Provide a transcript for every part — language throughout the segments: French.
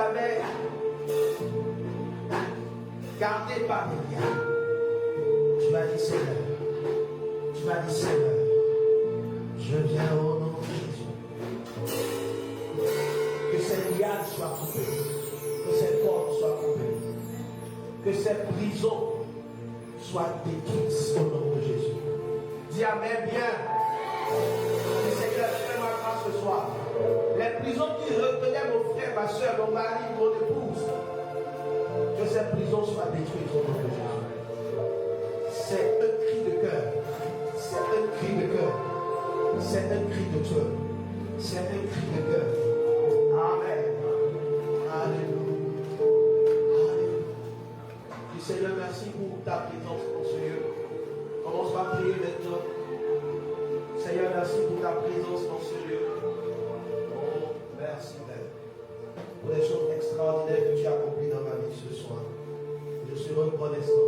jamais gardé par les liens. Tu m'as dit Seigneur, je viens au nom de Jésus. Que cette liane soit coupée, que cette porte soit coupée, que cette prison soit détruite au nom de Jésus. Dis Amen bien. Que Seigneur fait ma grâce ce soir. Les prisons qui retenaient mon frère, ma soeur, mon mari, mon épouse, que cette prison soit détruite au nom de Jésus. C'est un cri de cœur. C'est un cri de cœur. C'est un cri de cœur. C'est un cri de cœur. Amen. Alléluia. Alléluia. Seigneur, merci pour ta présence dans ce lieu. Commence par prier maintenant. Seigneur, merci pour ta présence dans ce lieu. Oh, merci, Père. Pour les choses extraordinaires que tu as accomplies dans ma vie ce soir. Je suis reconnaissant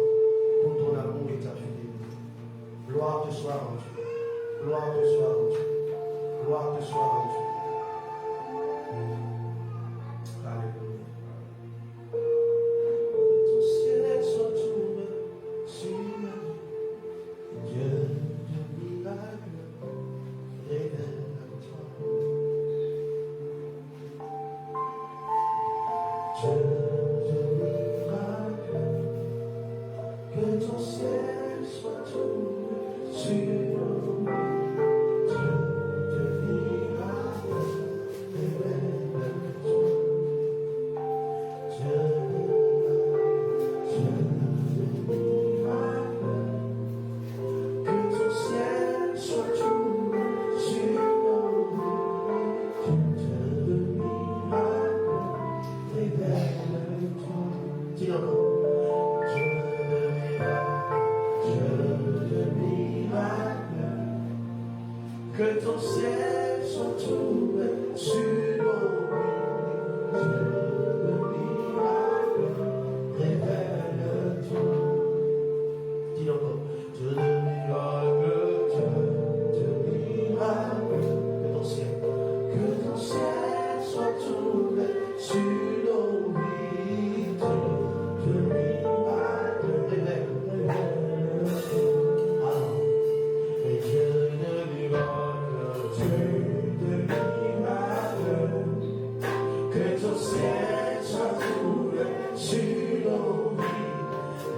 pour ton amour et ta fidélité. Gloire te soit rendue. Gloire te soit rendue. Gloire te soit rendue. Alléluia. Ton ciel soit tourné sur ma vie. Dieu de miracle, révèle-toi. Dieu de miracle, que ton ciel soit tourné sur nous. Dieu de miracle, révèle-toi. Dieu de miracle, que ton ciel soit tourné sur nous. Dieu de miracle, révèle-toi. Dis encore. Dieu de miracle, que ton ciel soit tourné sur nos vies. Dieu de miracle, révèle-toi. Dis encore. Dieu de miracle, que ton ciel soit tourné sur nos vies. Dieu de miracle, révèle-toi. Et Dieu de miracle, que ton ciel soit tourné sur nos vies.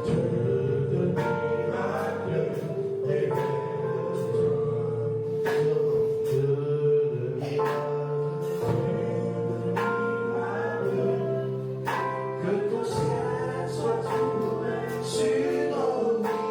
Dieu de miracle, révèle-toi. Dieu de miracle, que ton ciel soit tourné sur nos vies.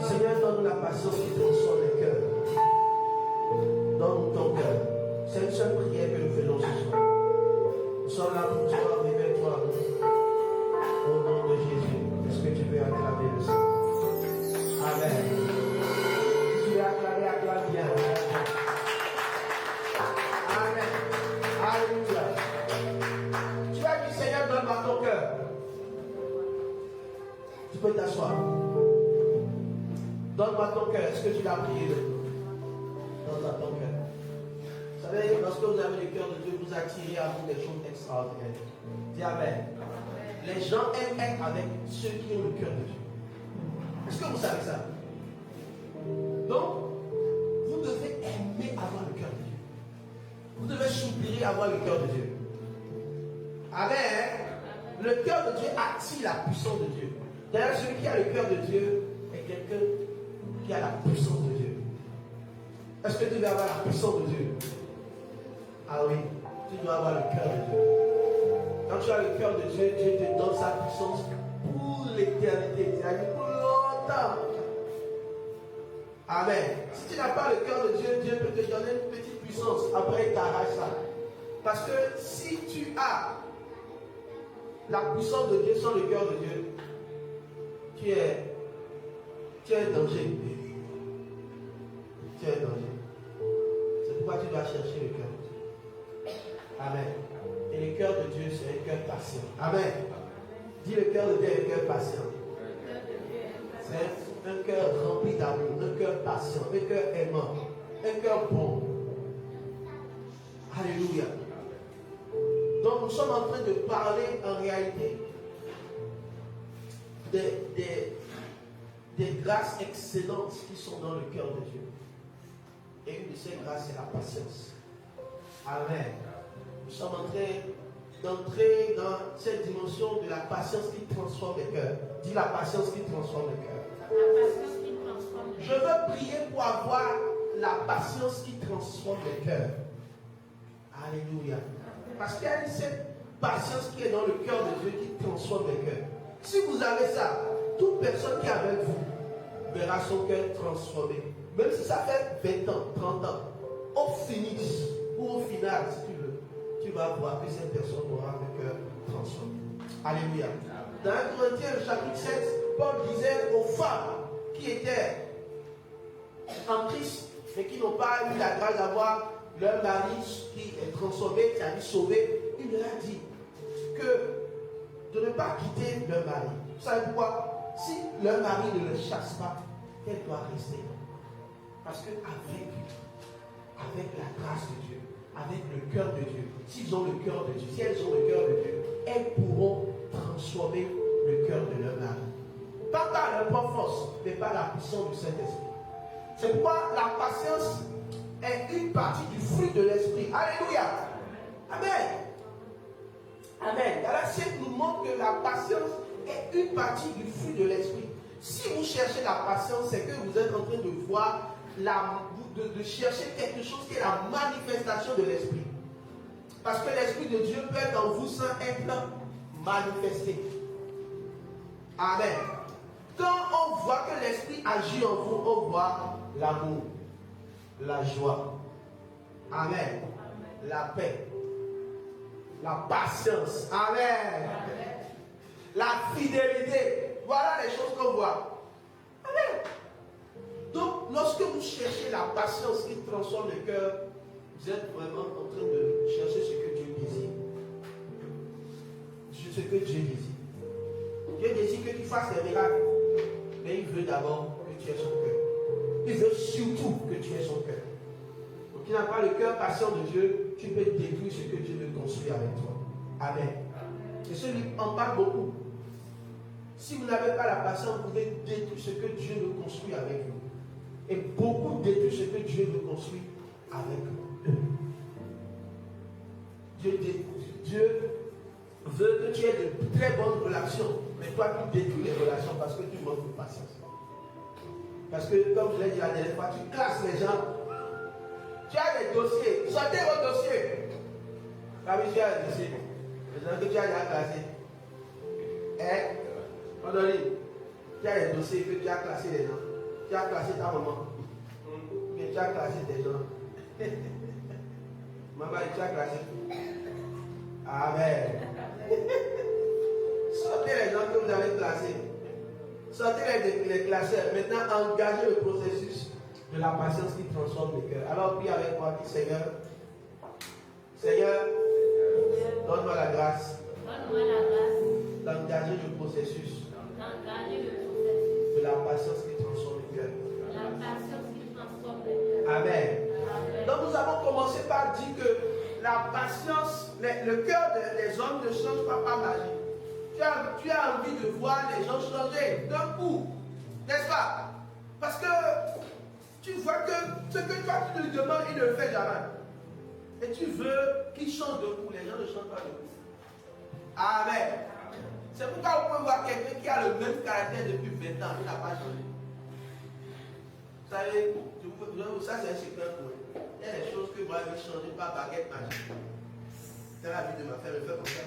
Seigneur, donne la patience qui transforme les cœurs. Donne ton cœur. C'est une seule prière que nous faisons ce soir. Nous sommes là pour toi, révèle-toi. Au nom de Jésus, est-ce que tu peux acclamer le Seigneur? Amen. Si tu veux acclamer, acclame bien. Amen. Alléluia. Tu as dit, Seigneur, donne-moi ton cœur. Tu peux t'asseoir. Donne-moi ton cœur. Est-ce que tu l'as prié maintenant? Donne-moi ton cœur. Vous savez, lorsque vous avez le cœur de Dieu, vous attirez à vous des choses extraordinaires. Dis Amen. Les gens aiment être avec ceux qui ont le cœur de Dieu. Est-ce que vous savez ça? Donc, vous devez aimer avoir le cœur de Dieu. Vous devez soupirer avoir le cœur de Dieu. Amen. Le cœur de Dieu attire la puissance de Dieu. D'ailleurs, celui qui a le cœur de Dieu est quelqu'un qui a la puissance de Dieu. Est-ce que tu veux avoir la puissance de Dieu? Ah oui, tu dois avoir le cœur de Dieu. Quand tu as le cœur de Dieu, Dieu te donne sa puissance pour l'éternité, c'est-à-dire pour longtemps. Amen. Si tu n'as pas le cœur de Dieu, Dieu peut te donner une petite puissance. Après, il t'arrache ça. Parce que si tu as la puissance de Dieu sans le cœur de Dieu, tu es un danger. Tu es un danger. C'est pourquoi tu dois chercher le cœur de Dieu. Amen. Et le cœur de Dieu, c'est un cœur patient. Amen. Dis, le cœur de Dieu est un cœur patient. C'est un cœur rempli d'amour, un cœur patient, un cœur aimant, un cœur bon. Alléluia. Donc nous sommes en train de parler en réalité des grâces excellentes qui sont dans le cœur de Dieu. Et une de ces grâces, c'est la patience. Amen. Nous sommes en train d'entrer dans cette dimension de la patience qui transforme les cœurs. Dis la patience qui transforme les cœurs. Je veux prier pour avoir la patience qui transforme les cœurs. Alléluia. Parce qu'il y a cette patience qui est dans le cœur de Dieu qui transforme les cœurs. Si vous avez ça, toute personne qui est avec vous verra son cœur transformé. Même si ça fait 20 ans, 30 ans, au finish ou au final, si tu veux, tu vas voir que cette personne aura le cœur transformé. Alléluia. Dans 1 Corinthiens, chapitre 7, Paul disait aux femmes qui étaient en Christ, mais qui n'ont pas eu la grâce d'avoir leur mari qui est transformé, c'est-à-dire sauvé, il leur a dit que de ne pas quitter leur mari. Vous savez pourquoi? Si leur mari ne le chasse pas, elle doit rester. Parce qu'avec la grâce de Dieu, avec le cœur de Dieu, s'ils ont le cœur de Dieu, si elles ont le cœur de Dieu, elles pourront transformer le cœur de leur mari. Pas par leur propre force, mais par la puissance du Saint-Esprit. C'est pourquoi la patience est une partie du fruit de l'Esprit. Alléluia. Amen. Amen. La Sainte nous montre que la patience est une partie du fruit de l'Esprit. Si vous cherchez la patience, c'est que vous êtes en train de voir, de chercher quelque chose qui est la manifestation de l'Esprit. Parce que l'Esprit de Dieu peut être en vous sans être manifesté. Amen. Quand on voit que l'Esprit agit en vous, on voit l'amour, la joie, amen, la paix, la patience, amen, la fidélité. Voilà les choses qu'on voit. Amen. Donc, lorsque vous cherchez la patience qui transforme le cœur, vous êtes vraiment en train de chercher ce que Dieu désire. Ce que Dieu désire. Dieu désire que tu fasses des miracles. Mais il veut d'abord que tu aies son cœur. Il veut surtout que tu aies son cœur. Donc, tu n'as pas le cœur patient de Dieu, tu peux détruire ce que Dieu veut construire avec toi. Amen. Et ce livre en parle beaucoup. Si vous n'avez pas la patience, vous pouvez détruire ce que Dieu veut construire avec vous. Et beaucoup détruisent ce que Dieu veut construire avec eux. Dieu veut que tu aies de très bonnes relations, mais toi tu détruis les relations parce que tu manques de patience. Parce que, comme je l'ai dit la dernière fois, tu classes les gens. Tu as des dossiers, sortez vos dossiers. La vie, tu as des dossiers. Les gens que tu as déjà classés. Hein? Tu as des dossiers que tu as classés les gens. Tu as classé ta maman. Mais tu as classé tes gens. Maman, tu as classé tout. Amen. Sortez les gens que vous avez classés. Sortez les classeurs. Maintenant, engagez le processus de la patience qui transforme le cœur. Alors, prie avec moi, dis Seigneur. Seigneur, donne-moi la grâce. D'engager le processus de la patience qui transforme le cœur. nous avons commencé par dire que la patience, le cœur des hommes ne change pas par magie. Tu as envie de voir les gens changer d'un coup, n'est-ce pas? Parce que tu vois que ce que toi tu lui demandes, il ne le fait jamais. Et tu veux qu'il change de coup, les gens ne changent pas de coup. Amen. C'est pourquoi vous pouvez voir quelqu'un qui a le même caractère depuis 20 ans, il n'a pas changé. Vous savez, ça c'est un secret pour eux. Il y a des choses que moi je vais changer par baguette magique. C'est la vie de ma femme, elle fait comme ça.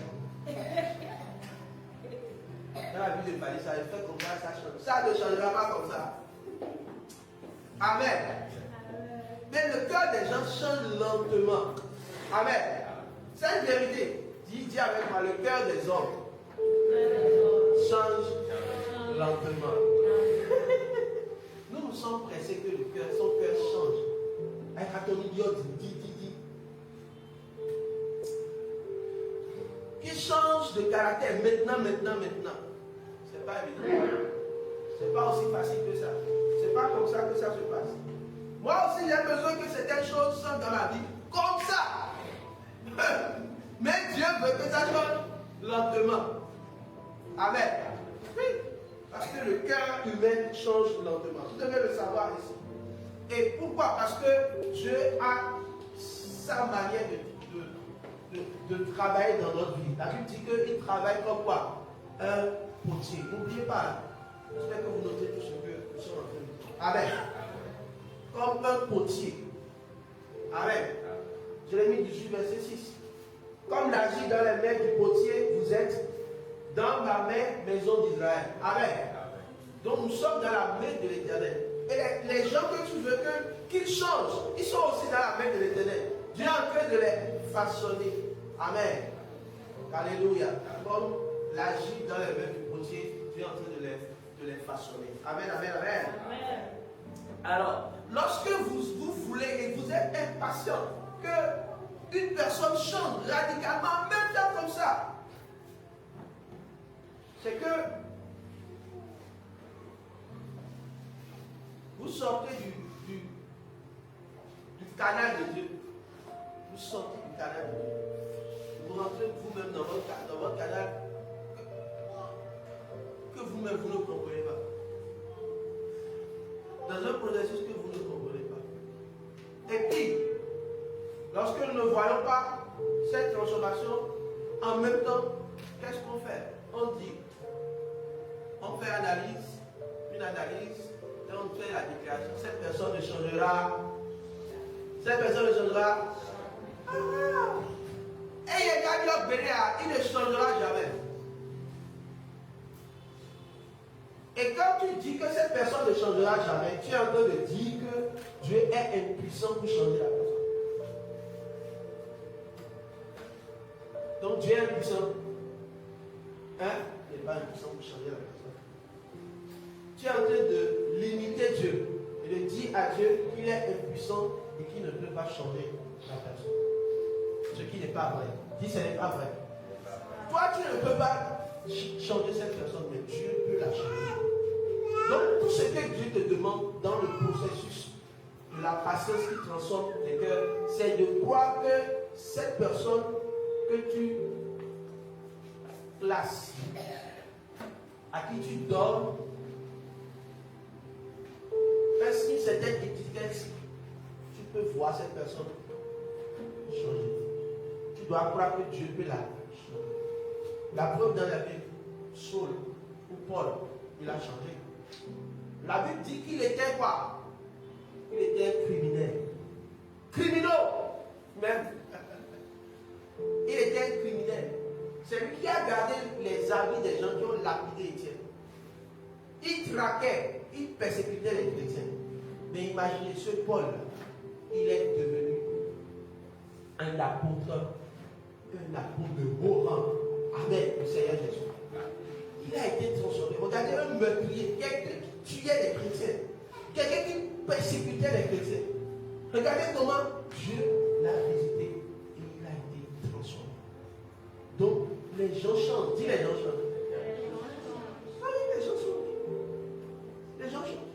Dans la vie de Paris, ça fait comme ça, ça change. Ça ne changera pas comme ça. Amen. Mais le cœur des gens change lentement. Amen. C'est une vérité. Dis avec moi, le cœur des hommes change lentement. Nous sommes pressés que son cœur change. Avec un ton idiot, dis. Qu'il change de caractère maintenant. C'est pas évident. C'est pas aussi facile que ça. C'est pas comme ça que ça se passe. Moi aussi, j'ai besoin que certaines choses soient dans ma vie comme ça. Mais Dieu veut que ça change lentement. Amen. Oui. Parce que le cœur humain change lentement. Vous devez le savoir ici. Et pourquoi? Parce que Dieu a sa manière de travailler dans notre vie. La Bible dit qu'il travaille comme quoi? Un potier. N'oubliez pas. J'espère que vous notez tout ce que nous sommes en train de dire. Amen. Comme un potier. Amen. Jérémie 18, verset 6. Comme l'agit dans les mains du potier, vous êtes dans ma main, maison d'Israël. Amen. Donc nous sommes dans la main de l'Éternel. Et les gens que tu veux qu'ils changent, ils sont aussi dans la main de l'Éternel. Dieu est en train de les façonner. Amen. Alléluia. Comme l'agit dans les mains du potier, Dieu est en train de les façonner. Amen. Alors, lorsque vous voulez et vous êtes impatient qu'une personne change radicalement en même temps comme ça, c'est que vous sortez du canal de Dieu. Vous sortez du canal de Dieu. Vous rentrez vous-même dans votre canal que vous-même vous ne comprenez pas. Dans un processus que vous ne comprenez pas. Et puis, lorsque nous ne voyons pas cette transformation, en même temps, qu'est-ce qu'on fait? On dit, on fait une analyse, et on fait la déclaration. Cette personne ne changera. Cette personne ne changera. Et il ne changera jamais. Et quand tu dis que cette personne ne changera jamais, tu es en train de dire que Dieu est impuissant pour changer la personne. Donc Dieu est impuissant. Hein? Il n'est pas impuissant pour changer la personne. Tu es en train de limiter Dieu et de dire à Dieu qu'il est impuissant et qu'il ne peut pas changer la personne. Ce qui n'est pas vrai. Dis ce n'est pas vrai. Toi, tu ne peux pas changer cette personne, mais Dieu peut la changer. Donc, tout ce que Dieu te demande dans le processus de la patience qui transforme les cœurs, c'est de croire que cette personne que tu places, à qui tu donnes, est-ce qu'une certaine étiquette, tu peux voir cette personne changer. Tu dois croire que Dieu peut la changer. La preuve dans la Bible, Saul ou Paul, il a changé. La Bible dit qu'il était quoi? Il était un criminel. Criminel même. Il était un criminel. C'est lui qui a gardé les habits des gens qui ont lapidé Étienne. Il traquait, il persécutait les chrétiens. Mais imaginez ce Paul, il est devenu un apôtre de haut rang avec le Seigneur Jésus. Il a été transformé. Regardez un meurtrier, quelqu'un qui tuait les chrétiens, quelqu'un qui persécutait les chrétiens. Regardez comment Dieu l'a visité et il a été transformé. Donc, les gens changent. Dis les gens changent. Ah oui, les gens changent. Les gens changent.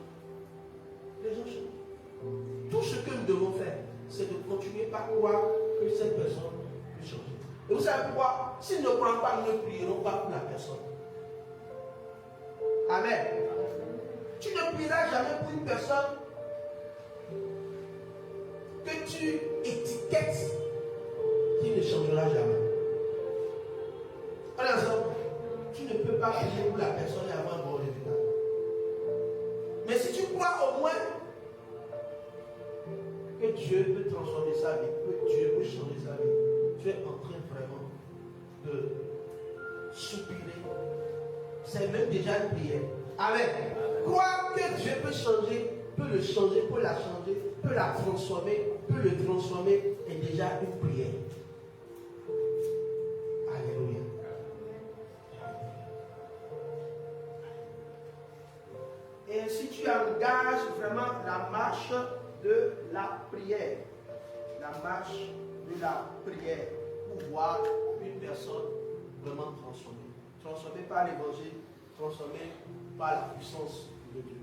Les gens changent. Tout ce que nous devons faire, c'est de continuer par croire que cette personne peut changer. Et vous savez pourquoi? S'ils ne croient pas, nous ne prierons pas pour la personne. Amen. Tu ne prieras jamais pour une personne que tu étiquettes qui ne changera jamais. Par exemple, tu ne peux pas prier pour la personne et avoir un bon résultat. Mais si tu crois au moins que Dieu peut transformer sa vie, que Dieu peut changer sa vie, tu es en train vraiment de soupirer. C'est même déjà une prière. Amen. Croire que Dieu peut changer, peut le changer, peut la changer, peut la transformer, peut le transformer, est déjà une prière. Alléluia. Et ainsi tu engages vraiment la marche de la prière. La marche de la prière pour voir une personne vraiment transformée. Transformée par l'évangile, transformée par la puissance de Dieu.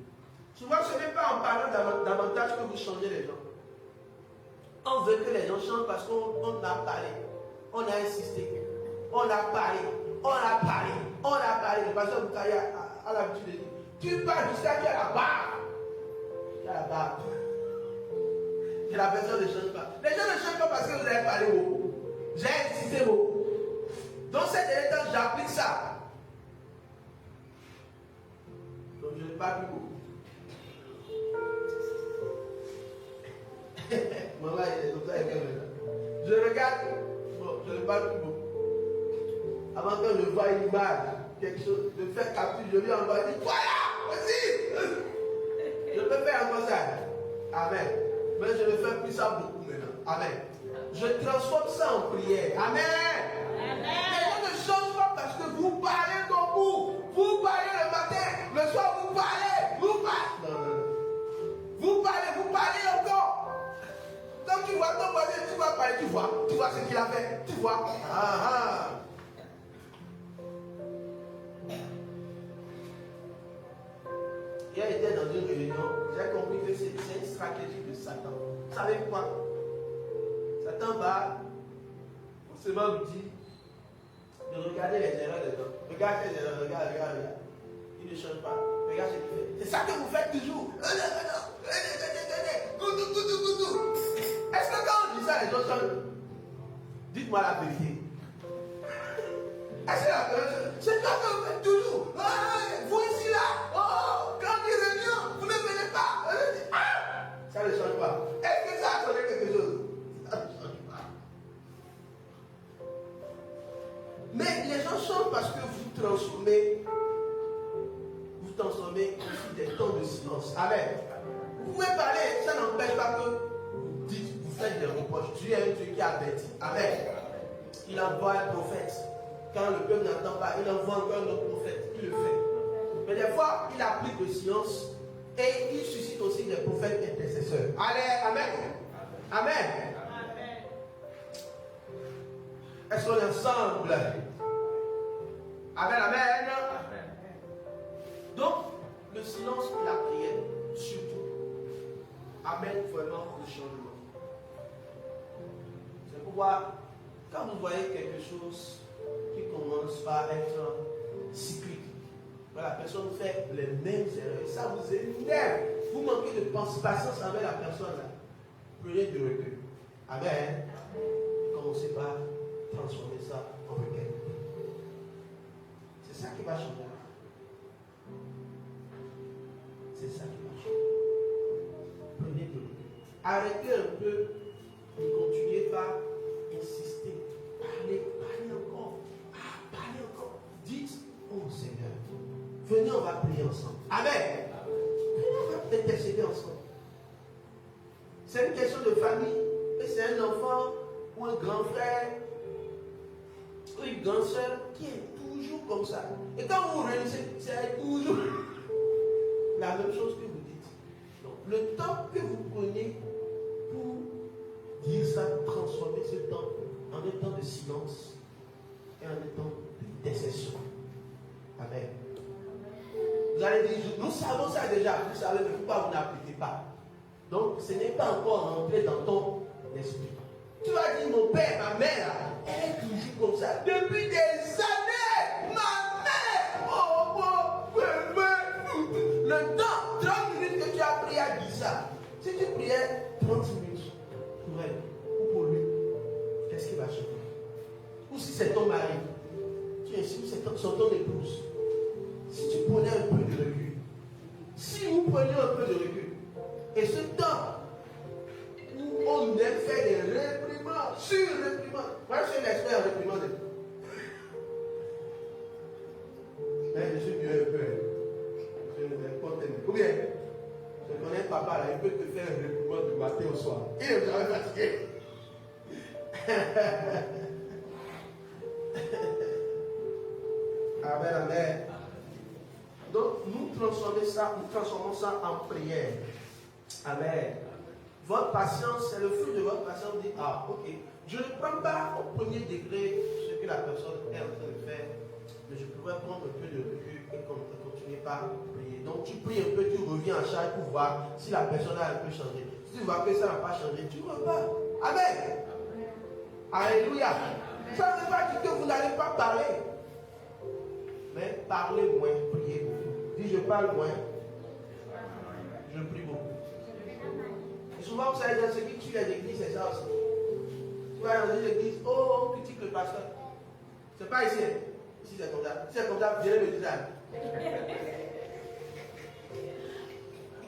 Souvent, ce n'est pas en parlant davantage que vous changez les gens. On veut que les gens changent parce qu'on a parlé, on a insisté, on a parlé, on a parlé, on a parlé. Le pasteur Boukaya a l'habitude de dire, tu parles jusqu'à qu'il y a la barre. Il y a la barre. Et la personne ne change pas. Les gens ne changent pas parce que vous avez parlé beaucoup. J'ai insisté beaucoup. Donc cette dernier temps, j'applique ça. Donc je ne parle plus beaucoup. Maman, il est comme ça, il est maintenant. Je regarde, bon, je ne parle plus beaucoup. Avant que je voie une image, quelque chose, de faire capture, je lui envoie, je dis, voilà, vas-y. Je peux faire encore ça. Amen. Mais je ne fais plus ça beaucoup maintenant. Amen. Je transforme ça en prière. Amen. Amen. Les gens ne changent pas parce que vous parlez comme vous. Vous parlez le matin, le soir vous parlez. Vous parlez. Non, non, non. Vous parlez encore. Quand tu vois ton voisin, tu vas parler, tu vois ce qu'il a fait. Tu vois. Hier, j'étais dans une réunion, j'ai compris que c'est une stratégie de Satan. Vous savez quoi? Satan va forcément nous dire de regarder les erreurs des gens. Regarde les erreurs, regarde. Il ne change pas. Regarde ce qu'il fait. C'est ça que vous faites toujours. Est-ce que quand on dit ça, les gens changent? Dites-moi la vérité. Est-ce que la vérité? C'est ça que vous faites toujours. Vous ici là. Oh, quand il revient, vous ne venez pas. Ça ne change pas. Est-ce que ça a changé quelque chose? Ça ne change pas. Mais les gens changent parce que vous transformez aussi des temps de silence. Amen. Vous pouvez parler, ça n'empêche pas que vous faites des reproches. Dieu est un Dieu qui avertit. Amen. Il envoie un prophète. Quand le peuple n'entend pas, il envoie encore un autre prophète. Il le fait. Mais des fois, il applique le silence et il suscite aussi des prophètes intercesseurs. Allez, amen. Amen. Est-ce qu'on est ensemble? Amen, amen. Donc, le silence et la prière, surtout, amène vraiment le changement. C'est pourquoi, quand vous voyez quelque chose qui commence par être cyclique, la personne fait les mêmes erreurs, ça vous énerve, vous manquez de patience avec la personne là. Prenez du recul. Amen. Commencez par transformer ça en requête. C'est ça qui va changer. C'est ça qui va changer. Prenez du recul. Arrêtez un peu de continuer par insister. Parlez encore. Parlez encore. Dites, oh Seigneur, venez, on va prier ensemble. Amen. Venez, on va intercéder ensemble. C'est une question de famille. Et c'est un enfant ou un grand frère ou une grande soeur qui est toujours comme ça. Et quand vous vous réunissez, c'est toujours la même chose que vous dites. Donc, le temps que vous prenez pour dire ça, transformer ce temps en un temps de silence et en un temps d'intercession. Amen. Vous allez dire, nous savons ça déjà, vous savez, mais pourquoi vous n'appliquez pas? Donc, ce n'est pas encore rentré dans ton l'esprit. Tu vas dire, mon père, ma mère, elle est toujours comme ça. Depuis des années, ma mère, le temps, 30 minutes que tu as prié à dire ça. Si tu priais 30 minutes pour elle ou pour lui, qu'est-ce qui va changer? Ou si c'est ton mari, tu es sûr que c'est ton épouse. Si tu prenais un peu de recul, si vous prenez un peu de recul, et ce temps où on aime faire des réprimandes, sur-réprimandes, moi je suis l'expert en réprimande. Mais je suis mieux un peu. Je ne vais pas t'aimer. Ou bien, je connais papa là, il peut te faire un réprimande du matin au soir. Il est jamais fatigué. Amen, amen. Donc, nous transformons ça en prière. Amen. Votre patience, c'est le fruit de votre patience. Dit, ah, ok, je ne prends pas au premier degré ce que la personne est en train de faire, mais je pourrais prendre un peu de recul et continuer par prier. Donc, tu pries un peu, tu reviens en charge pour voir si la personne a un peu changé. Si tu vois que ça n'a pas changé, tu ne repars. Amen. Alléluia. Ça ne veut pas dire que vous n'allez pas parler. Mais parlez moins, priez beaucoup. Dis, je parle moins, je prie beaucoup. Et souvent, vous savez, ce qui tue les églises, c'est ça aussi. Tu vas dans une église, oh, on critique le pasteur. C'est pas ici. Ici, c'est comme ça. Si c'est comme ça, viens me dire ça.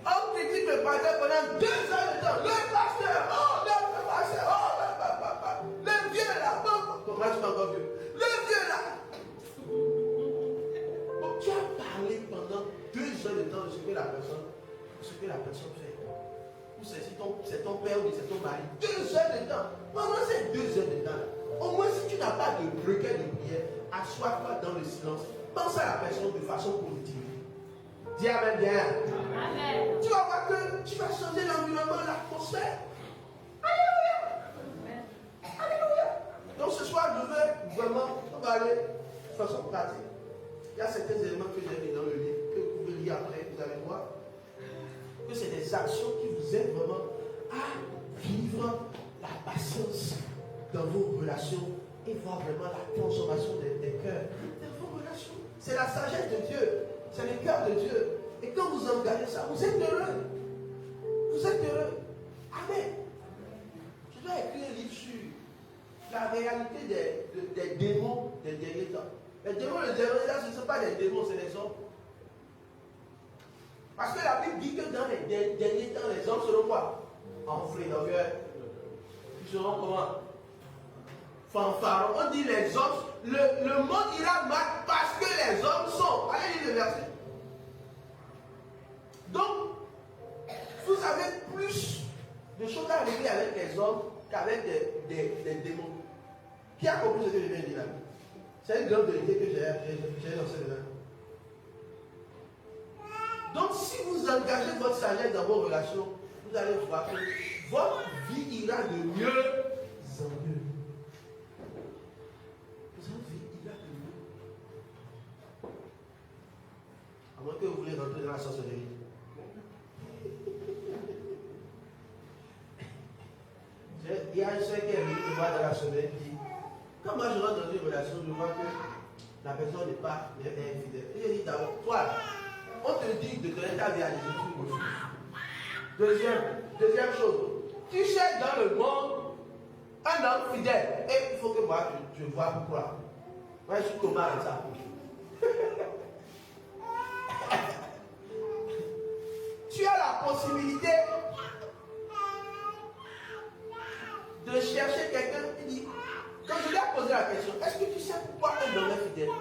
On critique le pasteur pendant 2 heures de temps. Le pasteur, oh, le pasteur, oh, le vieux là. Comment tu m'as encore vu? Le vieux là. Donc, tu as parlé pendant 2 heures de temps de ce que la personne fait. Ou c'est ton père ou c'est ton mari. 2 heures de temps. Pendant ces 2 heures de temps, au moins si tu n'as pas de requête de prière, assois-toi dans le silence. Pense à la personne de façon positive. Dis Amen bien. Amen. Tu vas voir que tu vas changer l'environnement, l'atmosphère. Alléluia. Alléluia. Donc ce soir, je veux vraiment, on va aller de façon pratique. Il y a certains éléments que j'ai mis dans le livre, que vous pouvez lire après, vous allez voir. Que c'est des actions qui vous aident vraiment à vivre la patience dans vos relations et voir vraiment la transformation des cœurs dans vos relations. C'est la sagesse de Dieu, c'est le cœur de Dieu. Et quand vous engagez ça, vous êtes heureux. Vous êtes heureux. Amen. Je dois écrire un livre sur la réalité des démons des derniers temps. Les démons, ce ne sont pas des démons, c'est des hommes. Parce que la Bible dit que dans les derniers temps, les hommes seront quoi? Enflés d'orgueil. Ils seront comment? Fanfarons. On dit les hommes, le monde ira mal parce que les hommes sont. Allez lire le verset. Donc, vous avez plus de choses à régler avec les hommes qu'avec des démons. Qui a compris ce que je viens de dire là? C'est une grande vérité que j'ai lancée dedans. Donc, si vous engagez votre sagesse dans vos relations, vous allez voir que votre vie ira de mieux en mieux. Votre vie ira de mieux. À moins que vous voulez rentrer dans la sorcellerie. Il y a une soeur qui est venue me voir dans la semaine qui dit, quand moi je rentre dans une relation, je vois que la personne n'est pas infidèle. Et je dis d'abord, toi, on te dit de donner ta vie à Jésus, tu refuses. Deuxième chose, tu cherches dans le monde un homme fidèle. Et il faut que moi, je vois pourquoi. Moi, je suis Thomas avec ça. Tu as la possibilité de chercher quelqu'un qui dit, quand je lui ai posé la question, est-ce que tu sais pourquoi un homme est fidèle?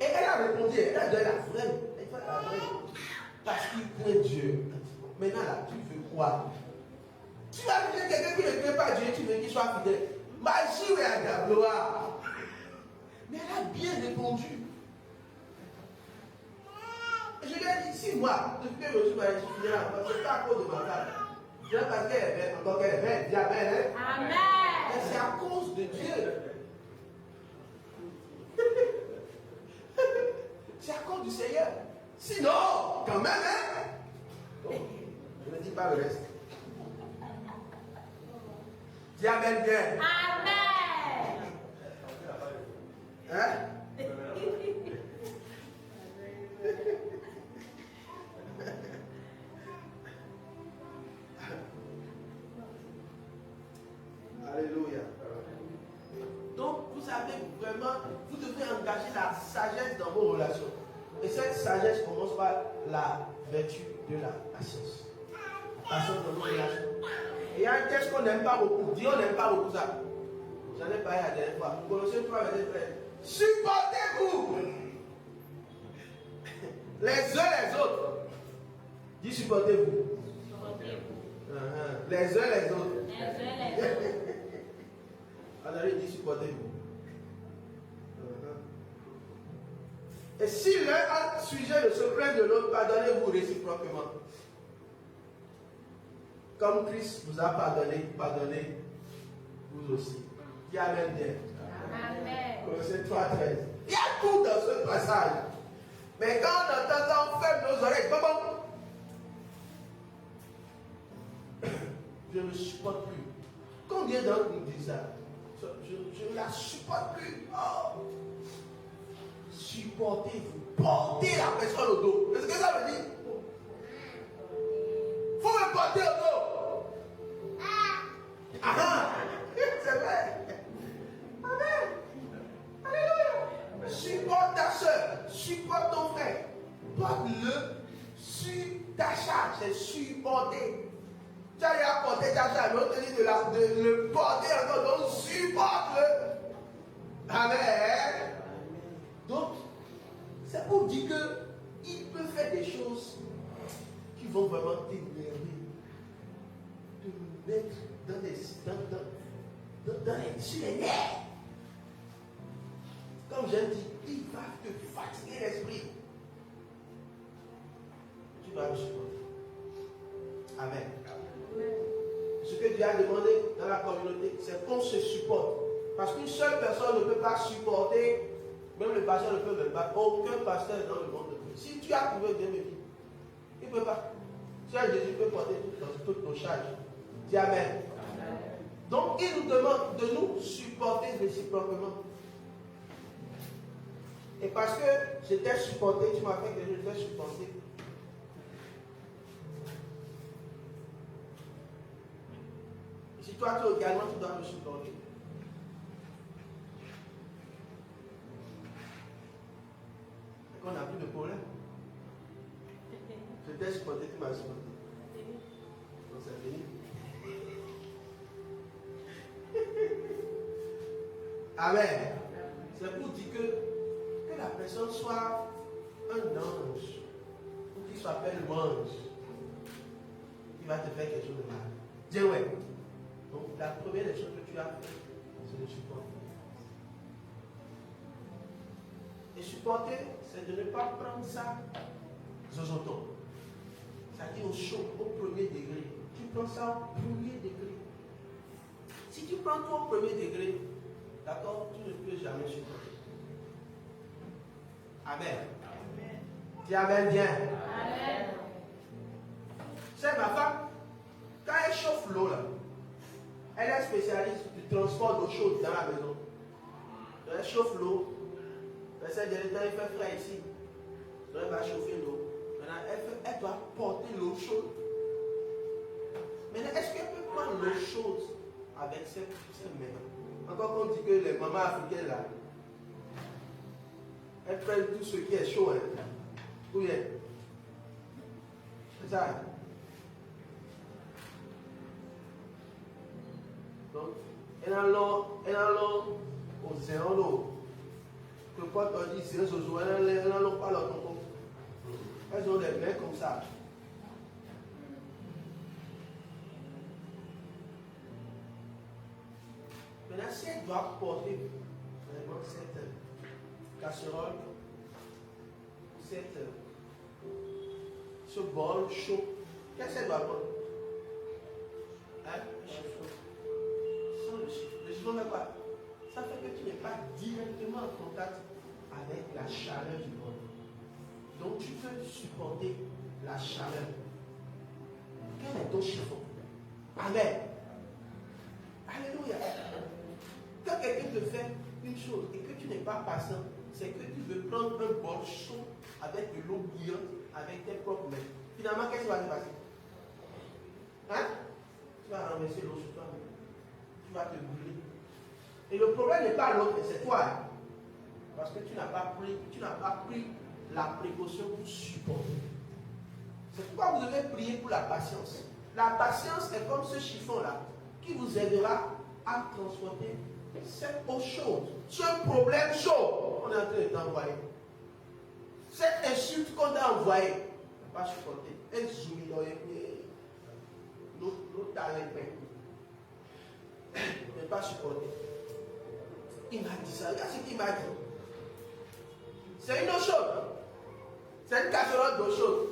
Et elle a répondu, elle a donné la vraie. Parce qu'il craint Dieu. Maintenant là, tu veux quoi? Tu vas dire quelqu'un qui ne craint pas Dieu, tu veux qu'il soit fidèle. Magie ou à gloire. Mais elle a bien répondu. Je lui ai dit, si moi, depuis que je suis marié, je suis fidèle, c'est pas à cause de ma femme. C'est parce qu'elle est belle, encore qu'elle est belle. Dis amen. Amen. Mais c'est à cause de Dieu. C'est à cause du Seigneur. Sinon, quand même, hein? Je ne dis pas le reste. Dis Amen bien. Amen. Hein? Alléluia. Donc, vous savez vraiment, vous devez engager la sagesse dans vos relations. Et cette sagesse commence par la vertu de la patience. La patience dans vos relations. Et il y a un texte qu'on n'aime pas beaucoup. Dis, on n'aime pas beaucoup ça. J'en ai parlé la dernière fois. Vous connaissez 3 verset 13. Supportez-vous les uns les autres. Dis supportez-vous. Les uns les autres. Alors il dit supportez-vous. Et si l'un a sujet de se plaindre de l'autre, pardonnez-vous réciproquement. Comme Christ vous a pardonné, pardonnez vous aussi. Dis Amen bien. Amen. Colossiens 3, 13. Il y a tout dans ce passage. Mais quand on entend ça, on ferme nos oreilles. Comment? Je ne supporte plus. Combien d'entre nous disent ça? Je ne la supporte plus. Oh. Supportez-vous. Portez la personne au dos. Est-ce que ça veut dire? Faut me porter au dos. Ah, c'est vrai. Amen. Alléluia. Supporte ta soeur. Supporte ton frère. Porte-le sur ta charge. C'est supporter. Tu as déjà porté ta charge. On te dit de le porter encore. Donc supporte-le. Amen. Donc, c'est pour dire qu'il peut faire des choses qui vont vraiment t'énerver, te mettre sur les nerfs. Comme j'ai dit, il va te fatiguer l'esprit. Tu vas le supporter. Amen. Ce que Dieu a demandé dans la communauté, c'est qu'on se supporte. Parce qu'une seule personne ne peut pas supporter. Même le pasteur ne peut même pas. Aucun pasteur dans le monde ne peut. Si tu as trouvé Dieu, il ne peut pas. Seul Jésus peut porter toutes nos charges. Dis Amen. Donc, il nous demande de nous supporter réciproquement. Et parce que j'étais supporté, tu m'as fait que je t'ai supporté. Et si toi, également, tu dois me supporter. On n'a plus de problème. Je t'ai supporté, tu m'as supporté. Donc c'est fini. Amen. C'est pour dire que la personne soit un ange, ou qu'il s'appelle mange, il va te faire quelque chose de mal. Dis ouais. Donc la première des choses que tu as fait, c'est de supporter. Et supporter, c'est de ne pas prendre ça zozoto. C'est-à-dire au chaud, au premier degré. Tu prends ça au premier degré. Si tu prends tout au premier degré, d'accord, tu ne peux jamais supporter. Amen. Dis Amen bien. Amen. C'est ma femme, quand elle chauffe l'eau là, elle est spécialiste du transport d'eau chaude dans la maison. Elle chauffe l'eau. Elle sait que il fait frais ici. Donc elle va chauffer l'eau. Maintenant, elle doit porter l'eau chaude. Maintenant, est-ce qu'elle peut prendre l'eau chaude avec ses mains? Encore qu'on dit que les mamans africaines là, elles prennent tout ce qui est chaud. Hein. Ou bien? C'est ça. Donc, elle a l'eau au zéro l'eau. Que quand on dit c'est ce jour, elles n'ont pas leur tonton. Elles ont des mains comme ça. Maintenant, si elle doit porter vraiment cette casserole, ce bol chaud, qu'est-ce qu'elle doit prendre? Hein? Le chiffon. Sans le chiffon. Le chiffon n'est pas. Ça fait que tu n'es pas directement en contact avec la chaleur du monde. Donc tu peux supporter la chaleur. Quel est ton chiffon? Amen. Alléluia. veux faire une chose et que tu n'es pas patient, c'est que tu veux prendre un bol chaud avec de l'eau bouillante, avec tes propres mains. Finalement, qu'est-ce qui va se passer? Hein? Tu vas renverser l'eau sur toi-même. Tu vas te brûler. Et le problème n'est pas l'autre, c'est toi. Hein? Parce que tu n'as pas pris la précaution pour supporter. C'est pourquoi vous devez prier pour la patience. La patience est comme ce chiffon-là qui vous aidera à transporter cette eau chaude, ce problème chaud qu'on est en train de t'envoyer. Cette insulte qu'on t'a envoyée, on va pas supporter. Elle zoomie dans l'autre talent. On ne pas supporter. Il m'a dit ça, regarde ce qu'il m'a dit. C'est une eau chaude. C'est une casserole d'eau chaude.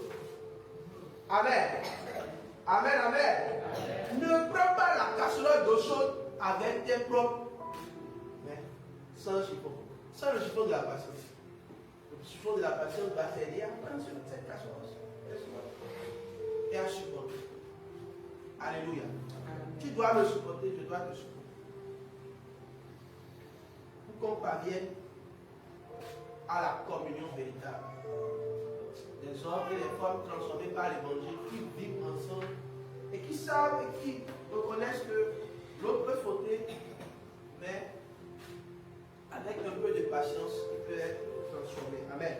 Amen. Amen, amen. Ne prends pas la casserole d'eau chaude avec tes propres mains, sans le chiffon. Sans le chiffon de la patience. Le chiffon de la patience va t'aider à prendre cette casserole et à supporter. Alléluia. Tu dois me supporter, je dois te supporter. Pour qu'on parvienne à la communion véritable. Des hommes et des femmes transformés par l'évangile qui vivent ensemble et qui savent et qui reconnaissent que l'autre peut fauter, mais avec un peu de patience, il peut être transformé. Amen.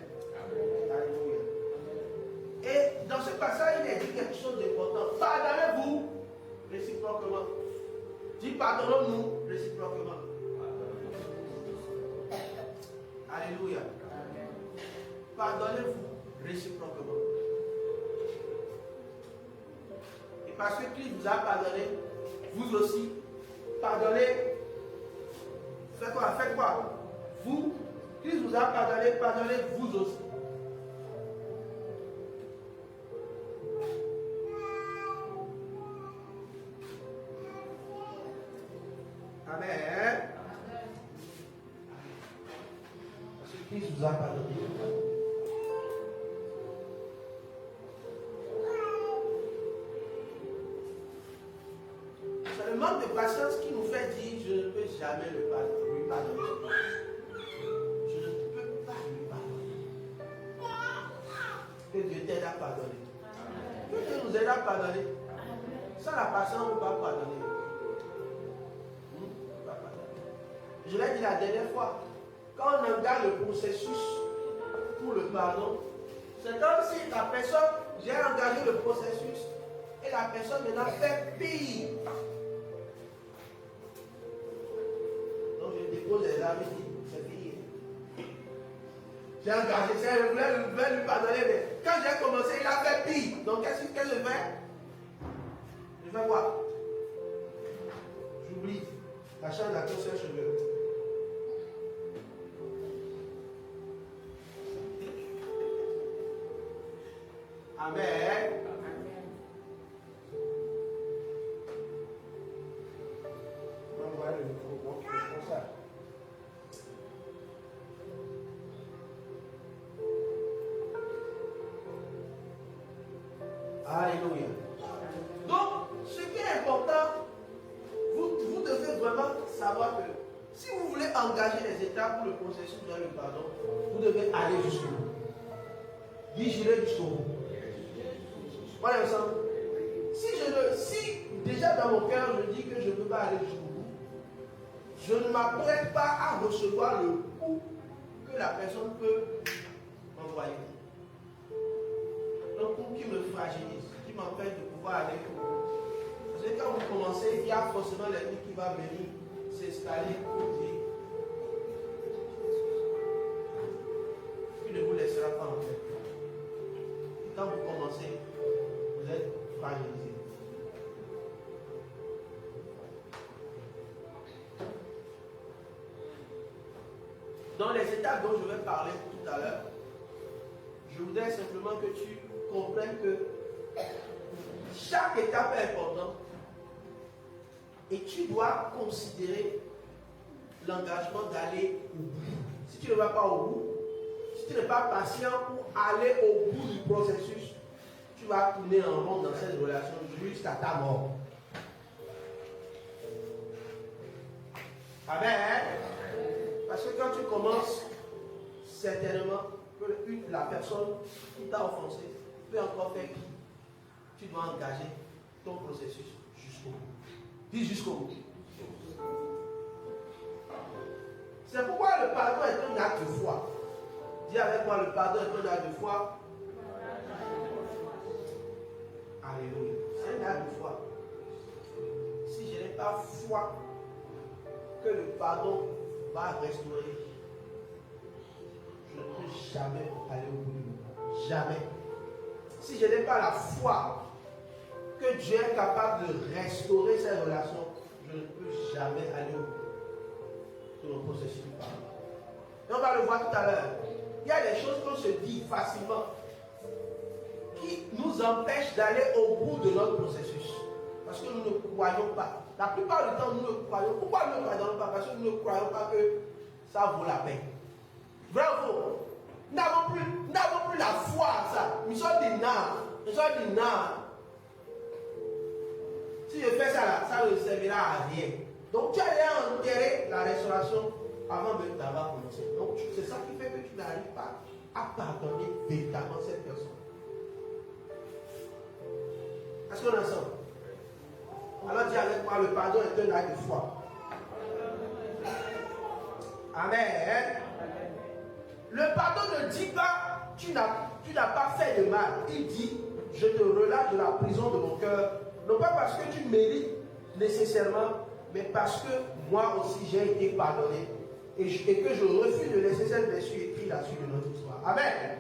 Alléluia. Et dans ce passage, il est dit quelque chose d'important. Pardonnez-vous réciproquement. Dis pardonnons-nous réciproquement. Alléluia. Pardonnez-vous réciproquement. Et parce que Christ vous a pardonné, vous aussi, pardonnez. Faites quoi? Faites quoi? Vous, Christ vous a pardonné, pardonnez vous aussi. Amen. Parce que Christ vous a pardonné. C'est le manque de patience qui nous fait dire je ne peux jamais lui pardonner. Je ne peux pas lui pardonner. Que Dieu t'aide à pardonner. Que Dieu nous aide à pardonner. Sans la patience, on ne peut pas pardonner. Je l'ai dit la dernière fois, quand on engage le processus pour le pardon, c'est comme si la personne, j'ai engagé le processus et la personne maintenant fait pire. Donc je dépose les armes et dis, c'est pire. J'ai engagé, je voulais lui pardonner, mais quand j'ai commencé, il a fait pire. Donc qu'est-ce que je fais? Je fais quoi? J'oublie. La chambre d'action, c'est un cheveu. Amen. On va le micro, comme ça. Alléluia. Donc, ce qui est important, vous devez vraiment savoir que si vous voulez engager les étapes pour le processus vers le pardon, vous devez aller jusqu'au bout. Dis, j'irai jusqu'au bout. Voilà ensemble. Si déjà dans mon cœur je dis que je ne peux pas aller jusqu'au bout, je ne m'apprête pas à recevoir le coup que la personne peut m'envoyer. Un coup qui me fragilise, qui m'empêche de pouvoir aller au bout. Parce que quand vous commencez, il y a forcément l'ennemi qui va venir s'installer pour dire qu'il ne vous laissera pas en fait. Et quand vous commencez, vous êtes fragilisé. Dans les étapes dont je vais parler tout à l'heure, je voudrais simplement que tu comprennes que chaque étape est importante et tu dois considérer l'engagement d'aller au bout. Si tu ne vas pas au bout, si tu n'es pas patient pour aller au bout du processus, tu vas tourner en rond dans cette relation jusqu'à ta mort. Amen. Parce que quand tu commences, certainement, que la personne qui t'a offensé peut encore faire pire. Tu dois engager ton processus jusqu'au bout. Dis jusqu'au bout. C'est pourquoi le pardon est un acte de foi. Dis avec moi, le pardon est un acte de foi. Alléluia. C'est un acte de foi. Si je n'ai pas foi que le pardon va restaurer, je ne peux jamais aller au bout du monde. Jamais. Si je n'ai pas la foi que Dieu est capable de restaurer ces relations, je ne peux jamais aller au bout de le processus du pardon. Et on va le voir tout à l'heure. Il y a des choses qu'on se dit facilement qui nous empêchent d'aller au bout de notre processus. Parce que nous ne croyons pas. La plupart du temps, nous ne croyons. Pourquoi nous ne croyons pas? Parce que nous ne croyons pas que ça vaut la peine. Vrai ou faux? Nous n'avons plus la foi à ça. Nous sommes des nards. Nous sommes des nards. Si je fais ça là, ça ne servira à rien. Donc tu allais enterrer la restauration avant même d'avoir commencé. Donc c'est ça qui fait que tu n'arrives pas à pardonner véritablement cette personne. Est-ce qu'on est ensemble? Alors dis avec moi, le pardon est un acte de foi. Amen. Le pardon ne dit pas tu n'as pas fait de mal. Il dit je te relâche de la prison de mon cœur. Non pas parce que tu mérites nécessairement, mais parce que moi aussi j'ai été pardonné et que je refuse de laisser cette blessure écrite là-dessus de notre histoire. Amen.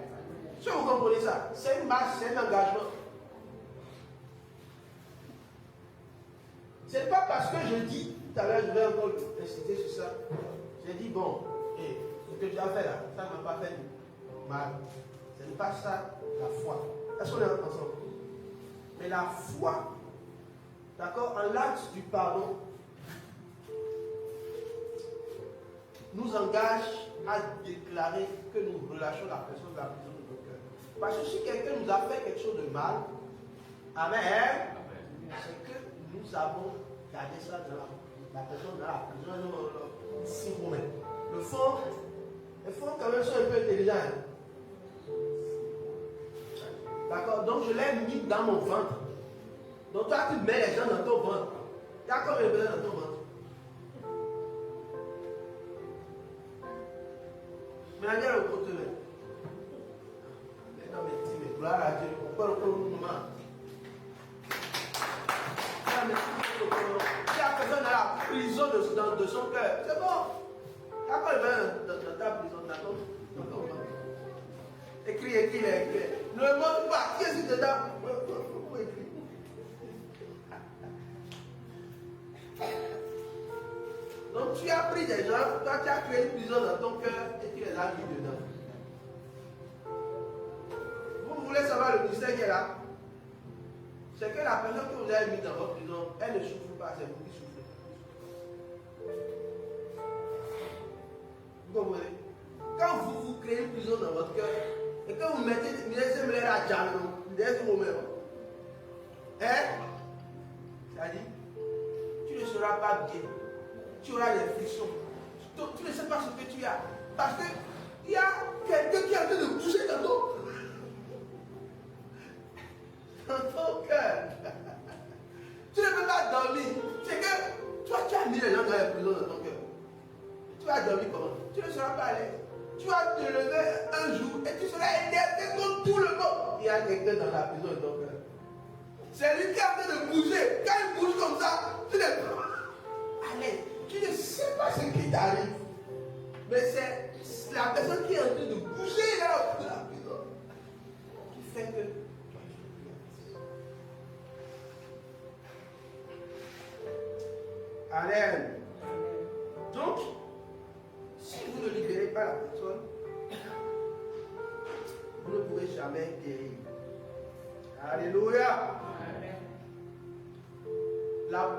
Si vous comprenez ça, c'est une marche, c'est un engagement. Ce n'est pas parce que je dis, tout à l'heure je vais encore insister sur ça, j'ai dit bon, ce que tu as fait là, ça ne m'a pas fait mal. Ce n'est pas ça la foi. Est-ce qu'on est ensemble? Mais la foi, d'accord, en l'acte du pardon, nous engage à déclarer que nous relâchons la personne de la prison de nos cœurs. Parce que si quelqu'un nous a fait quelque chose de mal, amen, c'est que nous avons gardé ça dans la personne dans la prison, si vous même. Le fond, les fonds quand même sont un peu intelligents. D'accord? Donc je l'ai mis dans mon ventre. Donc toi tu mets les gens dans ton ventre. Tu as combien de personnes dans ton ventre? Mais regarde le côté. Mais non mais dis, mais gloire à Dieu. On peut le moment. Si la personne dans la prison de son cœur, c'est bon. Tu as combien de personnes dans ta prison, dans ton ventre? Écris. Ne me montre pas. Qui est dedans? Donc tu as pris des gens, toi tu as créé une prison dans ton cœur et tu les as mis dedans. Vous voulez savoir le mystère qui est là? C'est que la personne que vous avez mis dans votre prison, elle ne souffre pas, c'est vous qui souffrez. Vous comprenez? Quand vous créez une prison dans votre cœur et que vous mettez des à Djalo, vous-même, c'est-à-dire, tu ne seras pas bien. Tu auras des frictions. Tu ne sais pas ce que tu as. Parce qu'il y a quelqu'un qui est en train de bouger dans ton cœur. Tu ne peux pas dormir. C'est que toi, tu as mis les gens dans la prison dans ton cœur. Tu vas dormir comment? Tu ne seras pas à l'aise. Tu vas te lever un jour et tu seras énervé comme tout le monde. Il y a quelqu'un dans la prison de ton cœur. C'est lui qui est en train de bouger. Quand il bouge comme ça, tu ne peux pas. Allez. Tu ne sais pas ce qui t'arrive. Mais c'est la personne qui est en train de bouger là de la prison qui fait que Amen. Donc, si vous ne libérez pas la personne, vous ne pourrez jamais guérir. Alléluia.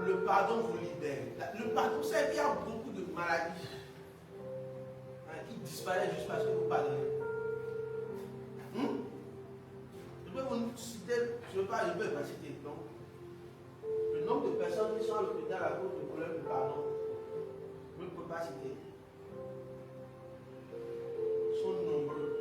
Le pardon vous libère. Le pardon, c'est qu'il y a beaucoup de maladies qui disparaissent juste parce que vous pardonnez. Je peux vous citer, je ne peux pas citer. Donc, le nombre de personnes qui sont à l'hôpital à cause de problèmes de pardon, pas citer, sont nombreux.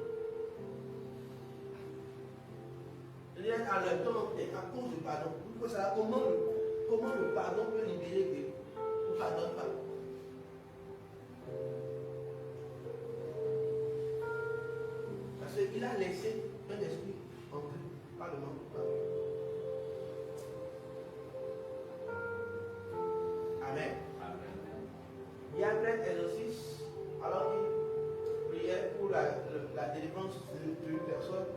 Et à leur temps, et à cause du pardon, vous pouvez savoir comment le pardon peut libérer Dieu. On ne pardonne pas. Parce qu'il a laissé un esprit entrer par le manque de pardon. Amen. Il y a un prêtre exorciste, alors qu'il priait pour la délivrance d'une personne.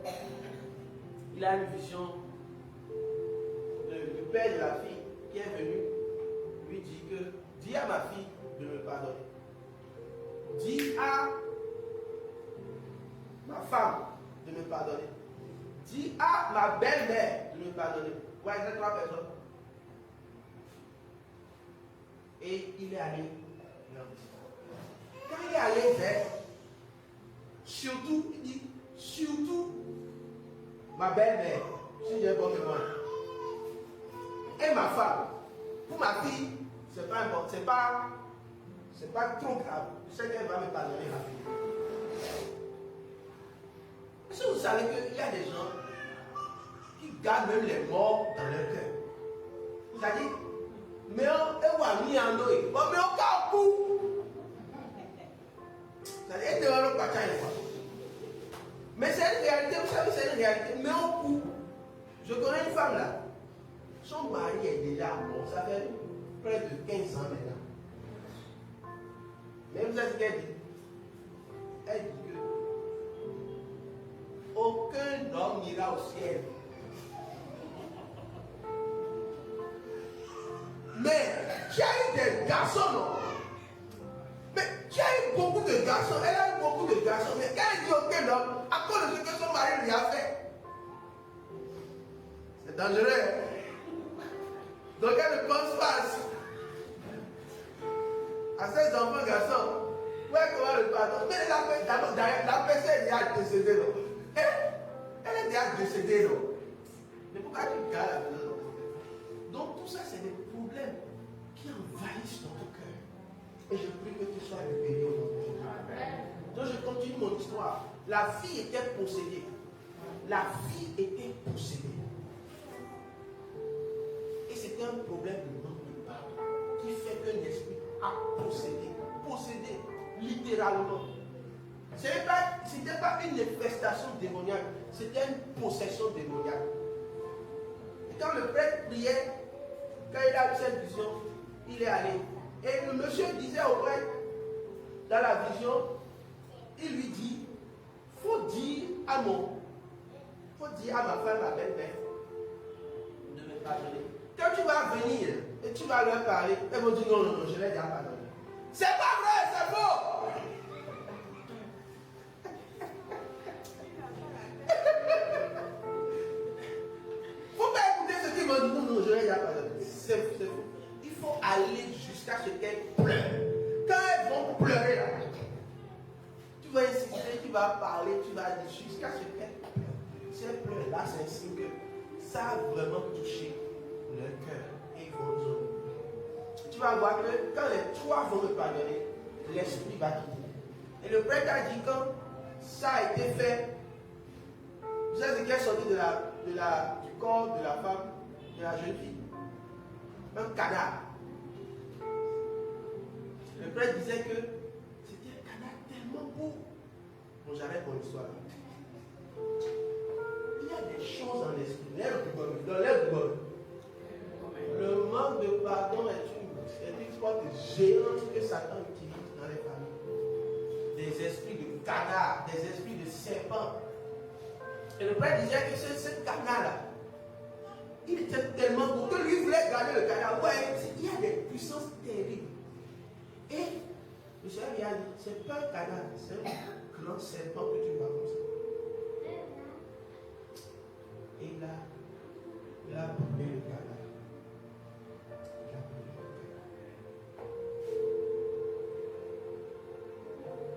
Il a une vision du père de la fille qui est venu lui dire que dis à ma fille de me pardonner. Dis à ma femme de me pardonner. Dis à ma belle-mère de me pardonner. Vous voyez, ces 3 personnes. Et il est allé leur dire. Quand il est allé vers, surtout, il dit, surtout ma belle-mère, si j'ai bon mémoire, et ma femme. Pour ma fille, c'est pas important, c'est pas trop grave. Je sais qu'elle va me pardonner ma fille. Est-ce que vous savez qu'il y a des gens qui gardent même les morts dans leur cœur? Vous avez dit, mais on va mis en eau, mais on va au bout. C'est-à-dire, elle ne va pas faire quoi. Mais c'est une réalité, vous savez, c'est une réalité. Mais au bout, je connais une femme là. Son mari est déjà mort, ça fait près de 15 ans maintenant. Mais vous savez ce qu'elle dit? Elle dit que aucun homme n'ira au ciel. Mais tu as eu des garçons, non? Mais tu as eu beaucoup de garçons, elle a eu beaucoup de garçons, mais quand elle dit aucun homme, à cause de ce que son mari lui a fait, c'est dangereux. Donc elle ne pense pas à ses enfants garçons. Ouais, comment le pardon? Mais la personne est déjà décédée, non? Elle est déjà décédée, non? Mais pourquoi tu gardes la maison? Donc tout ça, c'est des problèmes qui envahissent notre cœur. Et je prie que tu sois libéré au nom de Jésus. Donc je continue mon histoire. La fille était possédée. La fille était possédée. Et c'était un problème de manque de pardon qui fait qu'un esprit a possédé. Possédé, littéralement. Ce n'était pas une manifestation démoniaque, c'était une possession démoniaque. Et quand le prêtre priait, quand il a eu cette vision, il est allé. Et le monsieur disait au prêtre, dans la vision, il lui dit, faut dire à ma femme, ma belle-mère, de me pardonner. Quand tu vas venir et tu vas leur parler, elles vont dire non, je l'ai déjà pardonné. C'est pas vrai, c'est faux. Faut pas écouter ce qu'ils vont dire, non, je l'ai déjà pardonné. C'est faux. Il faut aller jusqu'à ce qu'elles pleurent. Quand elles vont pleurer là, tu vas insister, tu vas parler, tu vas dire jusqu'à ce qu'elles pleurent. Si elles pleurent là, c'est un signe que ça a vraiment touché leur cœur et ils vont nous oublier. Tu vas voir que quand les 3 vont me pardonner, l'esprit va quitter. Et le prêtre a dit quand ça a été fait, vous savez ce qui est sorti du corps de la femme, de la jeune fille? Un cadavre. Le prêtre disait que c'était un cadavre tellement beau. Bon, j'arrête mon histoire. Il y a des choses dans l'esprit. Dans l'air. Le manque de pardon est une porte géante que Satan utilise dans les familles. Des esprits de canard, des esprits de serpent. Et le prêtre disait que ce canard-là, il était tellement beau que lui voulait garder le canard. Ouais, il y a des puissances terribles. Et le Seigneur lui a dit, c'est pas un canard, c'est un grand serpent que tu vas comme ça. Et il a brûlé le canard.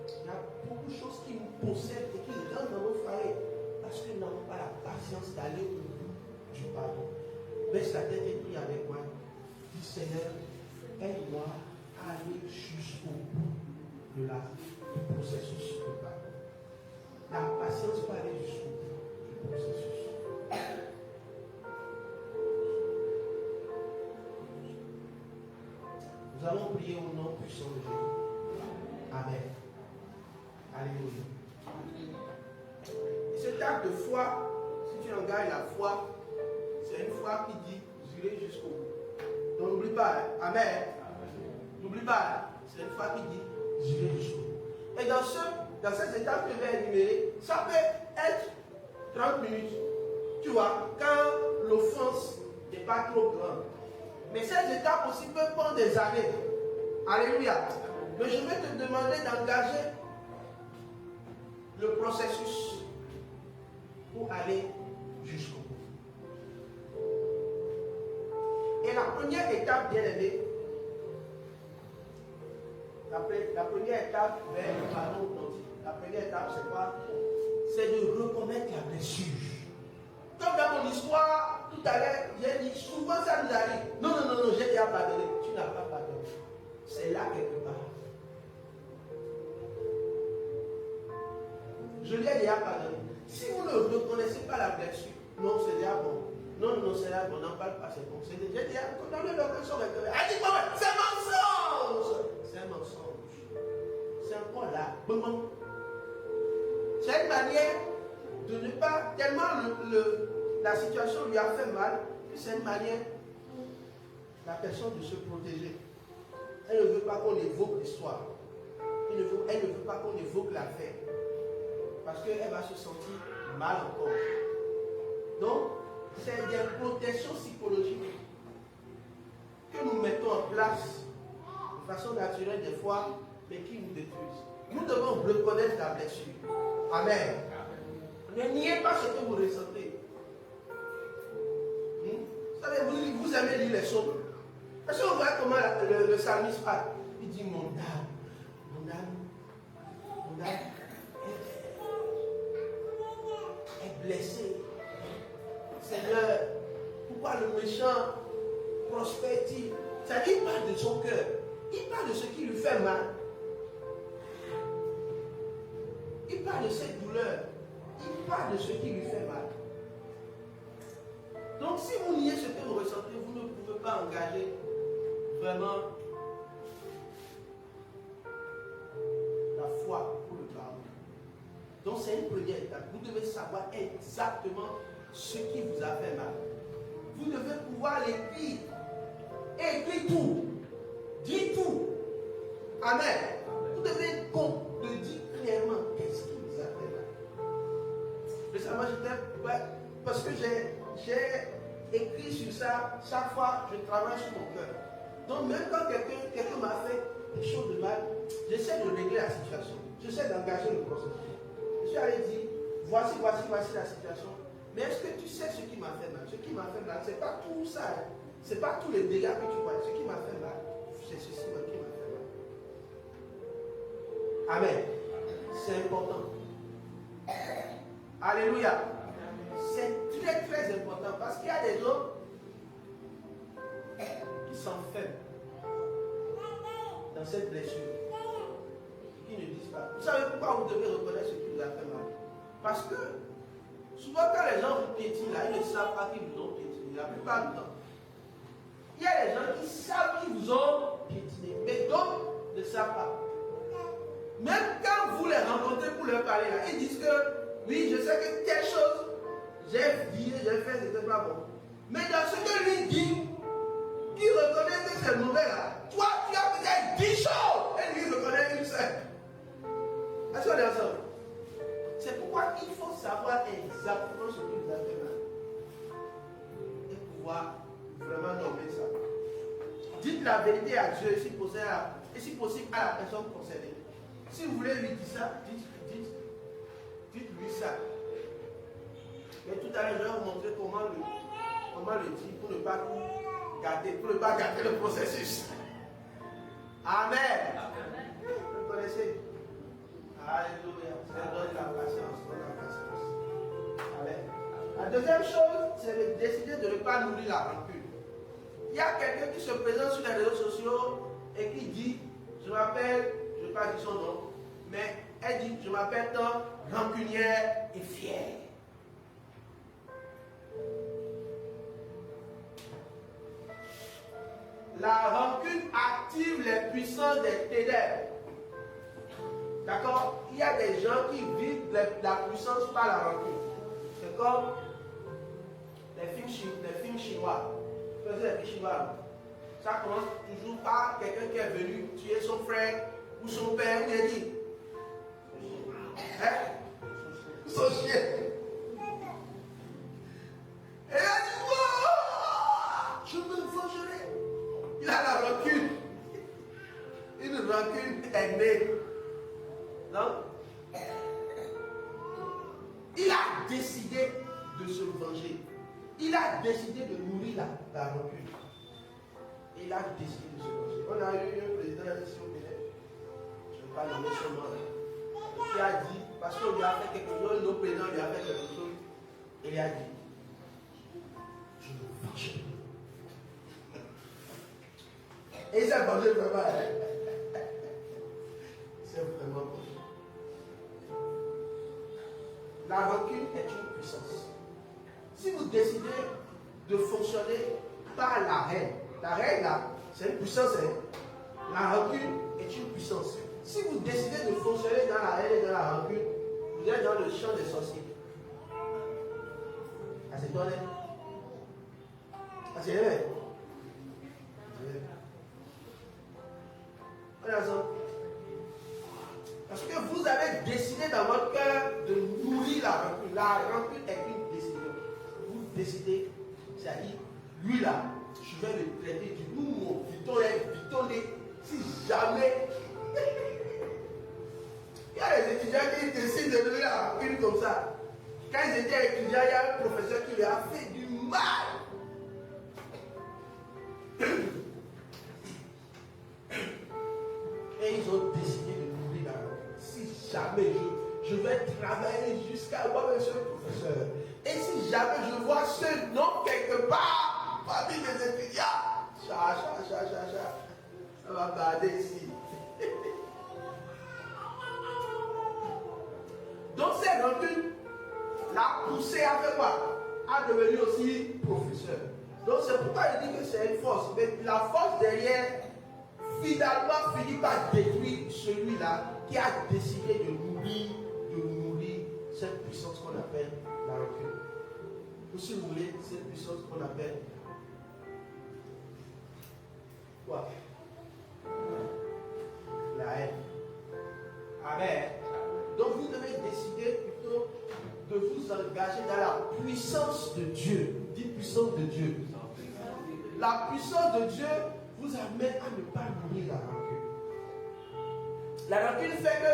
Il y a beaucoup de choses qui nous possèdent et qui nous donnent dans nos foyers parce que nous n'avons pas la patience d'aller au bout du pardon. Baisse la tête et prie avec moi. Dis Seigneur, aide-moi à aller jusqu'au bout du processus de pardon. La patience peut aller jusqu'au bout du processus. Nous allons prier au nom puissant de Jésus. Amen. Alléluia. Et cet acte de foi, si tu engages la foi, c'est une foi qui dit j'irai jusqu'au bout. Donc n'oublie pas, hein? Amen. N'oublie pas, hein? C'est une foi qui dit j'irai jusqu'au bout. Et dans cette étape que je vais énumérer, ça peut être 30 minutes. Tu vois, quand l'offense n'est pas trop grande. Mais ces étapes aussi peuvent prendre des années. Alléluia. Mais je vais te demander d'engager le processus pour aller jusqu'au bout. Et la première étape, bien aimé, la première étape vers le pardon authentique. La première étape, c'est quoi? C'est de reconnaître la blessure. Comme dans mon histoire, tout à l'heure, j'ai dit, souvent ça nous arrive. Non, j'ai déjà pardonné. Tu n'as pas pardonné. C'est là quelque part. Je lui ai déjà pardonné. Si vous ne reconnaissez pas la blessure, non, c'est déjà bon. Non, c'est déjà bon, n'en parle pas, c'est bon. C'est déjà condamné le cœur. Elle dit, c'est mensonge. C'est un mensonge. C'est encore là. C'est une manière de ne pas, tellement la situation lui a fait mal, que c'est une manière pour la personne de se protéger. Elle ne veut pas qu'on évoque l'histoire. Elle ne veut pas qu'on évoque l'affaire. Parce qu'elle va se sentir mal encore. Donc, c'est des protections psychologiques que nous mettons en place de façon naturelle des fois, mais qui nous détruisent. Nous devons reconnaître la blessure. Amen. Ne niez pas ce que vous ressentez. Vous savez, vous aimez lire les psaumes. Est-ce que vous voyez comment le psalmiste parle? Il dit mon âme est blessée. Seigneur, pourquoi le méchant prospère-t-il? C'est-à-dire qu'il parle de son cœur. Il parle de ce qui lui fait mal. Il parle de ses douleurs. Il parle de ce qui lui fait mal. Donc si vous niez ce que vous ressentez, vous ne pouvez pas engager vraiment la foi pour le pardon. Donc c'est une première étape. Vous devez savoir exactement ce qui vous a fait mal. Vous devez pouvoir l'écrire. Écrire tout. Dire tout. Amen. Vous devez le dire clairement. Qu'est-ce qui vous a fait mal? Récemment, parce que j'ai écrit sur ça. Chaque fois, je travaille sur mon cœur. Donc même quand quelqu'un m'a fait quelque chose de mal, j'essaie de régler la situation. J'essaie d'engager le processus. Je suis allé dire, voici la situation. Mais est-ce que tu sais ce qui m'a fait mal? Ce qui m'a fait mal, ce n'est pas tout ça. Hein. Ce n'est pas tous les dégâts que tu vois. Ce qui m'a fait mal, c'est ceci qui m'a fait mal. Amen. C'est important. Alléluia. C'est très très important parce qu'il y a des gens qui s'enferment dans cette blessure, qui ne disent pas. Vous savez pourquoi vous devez reconnaître ce qui vous a fait mal? Parce que souvent quand les gens vous piétinent là, ils ne savent pas qu'ils vous ont piétiné la plupart du temps. Il y a des gens qui savent qu'ils vous ont piétiné, mais d'autres ne savent pas. Même quand vous les rencontrez pour leur parler là, ils disent que oui, je sais que telle chose, j'ai dit, j'ai fait, c'était pas bon. Mais dans ce que lui dit, il reconnaît que c'est mauvais là. Toi, tu as peut-être 10 choses et lui reconnaît une seule. Est-ce qu'on est ensemble? C'est pourquoi il faut savoir exactement ce que vous avez fait mal. Et pouvoir vraiment nommer ça. Dites la vérité à Dieu et si possible à la personne concernée. Si vous voulez lui dire ça, dites-lui ça. Mais tout à l'heure, je vais vous montrer comment le dire pour ne pas gâter le processus. Amen. Vous connaissez? Alléluia. Ça donne la patience. Amen. La deuxième chose, c'est de décider de ne pas nourrir la rancune. Il y a quelqu'un qui se présente sur les réseaux sociaux et qui dit, je je m'appelle, je ne vais pas dire son nom, mais elle dit, je m'appelle tant rancunière et fière. La rancune active les puissances des ténèbres. D'accord? Il y a des gens qui vivent la puissance par la rancune. C'est comme les films chinois. Vous savez, les films chinois, ça commence toujours par quelqu'un qui est venu tuer son frère ou son père, ou il a dit, hein? Son chien. Et il a dit, oh, je me vengerai. Il a la rancune. Une rancune est née. Non? Il a décidé de se venger. Il a décidé de nourrir la rancune. Il a décidé de se venger. On a eu un président ici au Bénin, je ne vais pas nommer son nom, qui a dit, parce qu'on lui a fait quelque chose, notre président lui a fait quelque chose, il a dit, je me vengerai. Et il s'est vengé vraiment. C'est vraiment bon. La rancune est une puissance. Si vous décidez de fonctionner par la haine là, c'est une puissance. La rancune est une puissance. Si vous décidez de fonctionner dans la haine et dans la rancune, vous êtes dans le champ des sorciers. Ah, c'est toi, hein? Ah, c'est vrai. Parce que vous avez décidé dans votre cœur de nourrir la rancune. La rancune est une décision. Vous décidez, c'est-à-dire, lui là, je vais le traiter du nous, mon bitonné, si jamais. Il y a des étudiants qui décident de nourrir la rancune comme ça. Quand ils étaient étudiants, il y a un professeur qui leur a fait du mal. Et ils ont décidé de nourrir la rancune. Si jamais je vais travailler jusqu'à moi, monsieur le professeur. Et si jamais je vois ce nom quelque part parmi les étudiants, ça va garder ici. Donc cette rancune l'a poussé à faire quoi? À devenir aussi professeur. Donc c'est pourquoi il dit que c'est une force. Mais la force derrière, finalement, finit par détruire celui-là qui a décidé de nourrir cette puissance qu'on appelle la rancune. Ou si vous voulez, cette puissance qu'on appelle quoi? La haine. Amen. Donc vous devez décider plutôt de vous engager dans la puissance de Dieu. Dites puissance de Dieu. La puissance de Dieu vous amène à ne pas nourrir la rancune. La rancune fait que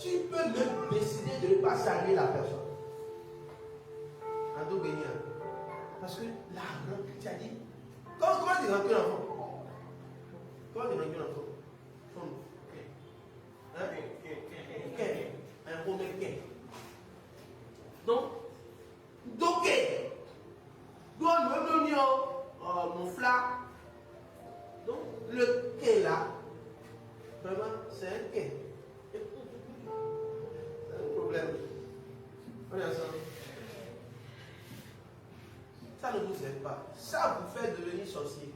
tu peux même décider de ne pas saluer la personne. En tout béni. Parce que la rancune, tu as dit, comment tu rancune enfant? Comment tu rancune enfant? Hein? Un premier quai. Donc, mon flac. Donc, le quai là, vraiment, c'est un quai. C'est un problème. On est ensemble. Ça ne vous aide pas. Ça vous fait devenir sorcier.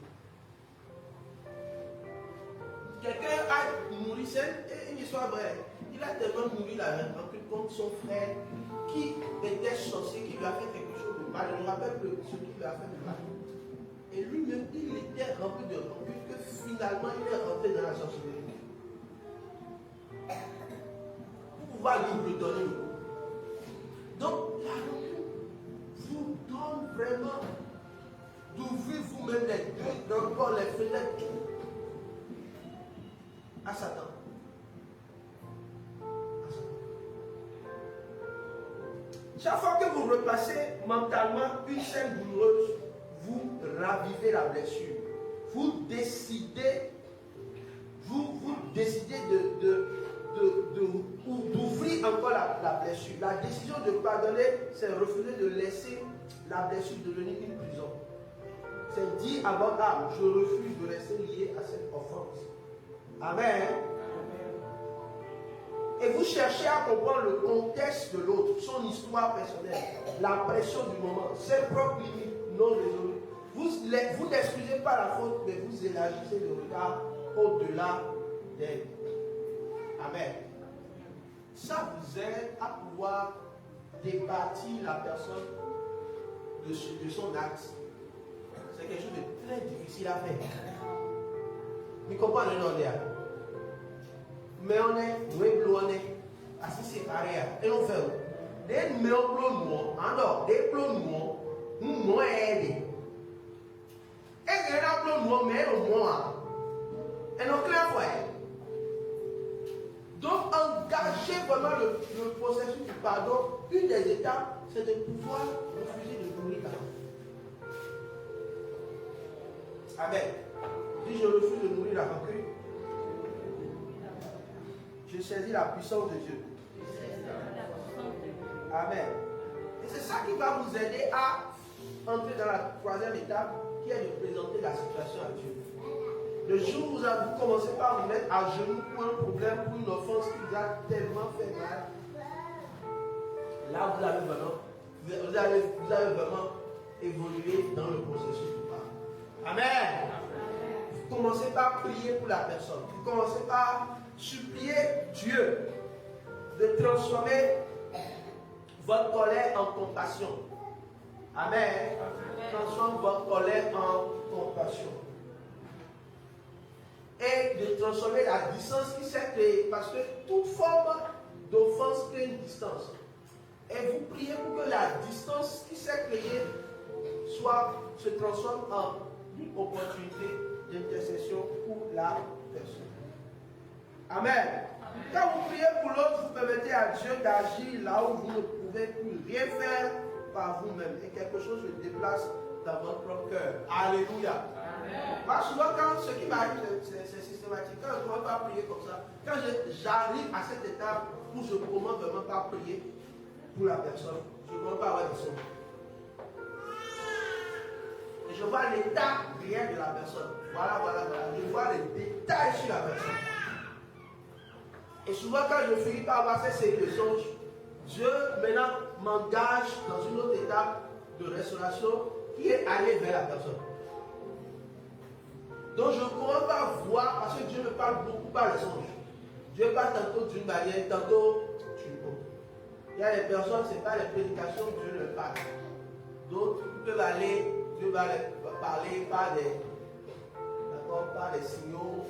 Quelqu'un a nourri, c'est une histoire vraie. Il a tellement nourri la rancune contre son frère qui était sorcier, qui lui a fait quelque chose de mal. Je me rappelle ce qu'il lui a fait de mal. Et lui-même, il était rempli de rancune que finalement il est rentré dans la sorcellerie. Pour pouvoir lui redonner le coup. Donc, la rancune vous donne vraiment d'ouvrir vous-même les deux, d'encore les fenêtres, tout à Satan. Chaque fois que vous repassez mentalement une scène douloureuse, vous ravivez la blessure. Vous décidez d'ouvrir encore la blessure. La décision de pardonner, c'est refuser de laisser la blessure devenir une prison. C'est dire à votre âme, je refuse de rester lié à cette offense. Amen. Et vous cherchez à comprendre le contexte de l'autre, son histoire personnelle, la pression du moment, ses propres limites non résolues. Vous n'excusez pas la faute, mais vous élargissez le regard au-delà d'elle. Amen. Ça vous aide à pouvoir débâtir la personne de son axe. C'est quelque chose de très difficile à faire. Vous comprenez, non, mais on est, on est assis séparés. Et on fait, des meilleurs plans, alors, des plans, nous, aidés. Et il y a un plan, mais au moins, et nos clairs, ouais. Donc, engager vraiment le processus du pardon, une des étapes, c'est de pouvoir refuser de nourrir la rancune. Amen. Si je refuse de nourrir la rancune, je saisis la puissance de Dieu. Amen. Et c'est ça qui va vous aider à entrer dans la troisième étape, qui est de présenter la situation à Dieu. Le jour où vous commencez par vous mettre à genoux pour un problème, pour une offense qui vous a tellement fait mal, là vous avez vraiment évolué dans le processus du pardon. Amen. Vous commencez par prier pour la personne. Vous commencez par supplier Dieu de transformer votre colère en compassion. Amen. Transforme votre colère en compassion. Et de transformer la distance qui s'est créée. Parce que toute forme d'offense crée une distance. Et vous priez pour que la distance qui s'est créée se transforme en une opportunité d'intercession pour la personne. Amen. Quand vous priez pour l'autre, vous permettez à Dieu d'agir là où vous ne pouvez plus rien faire par vous-même. Et quelque chose se déplace dans votre propre cœur. Alléluia. Parce que souvent, quand ce qui m'arrive, c'est systématique. Quand je ne commence pas à prier comme ça, quand j'arrive à cette étape où je ne commence vraiment pas à prier pour la personne, je ne commence pas à avoir des sons. Et je vois l'état réel de la personne. Voilà. Je vois les détails sur la personne. Et souvent, quand je finis par avoir cette série de songes, Dieu maintenant m'engage dans une autre étape de restauration qui est aller vers la personne. Donc je ne commence pas à voir, parce que Dieu me parle beaucoup par les songes. Dieu parle tantôt d'une manière, tantôt d'une autre. Il y a des personnes, ce n'est pas les prédications que Dieu leur parle. D'autres peuvent aller, Dieu va leur parler par des signaux.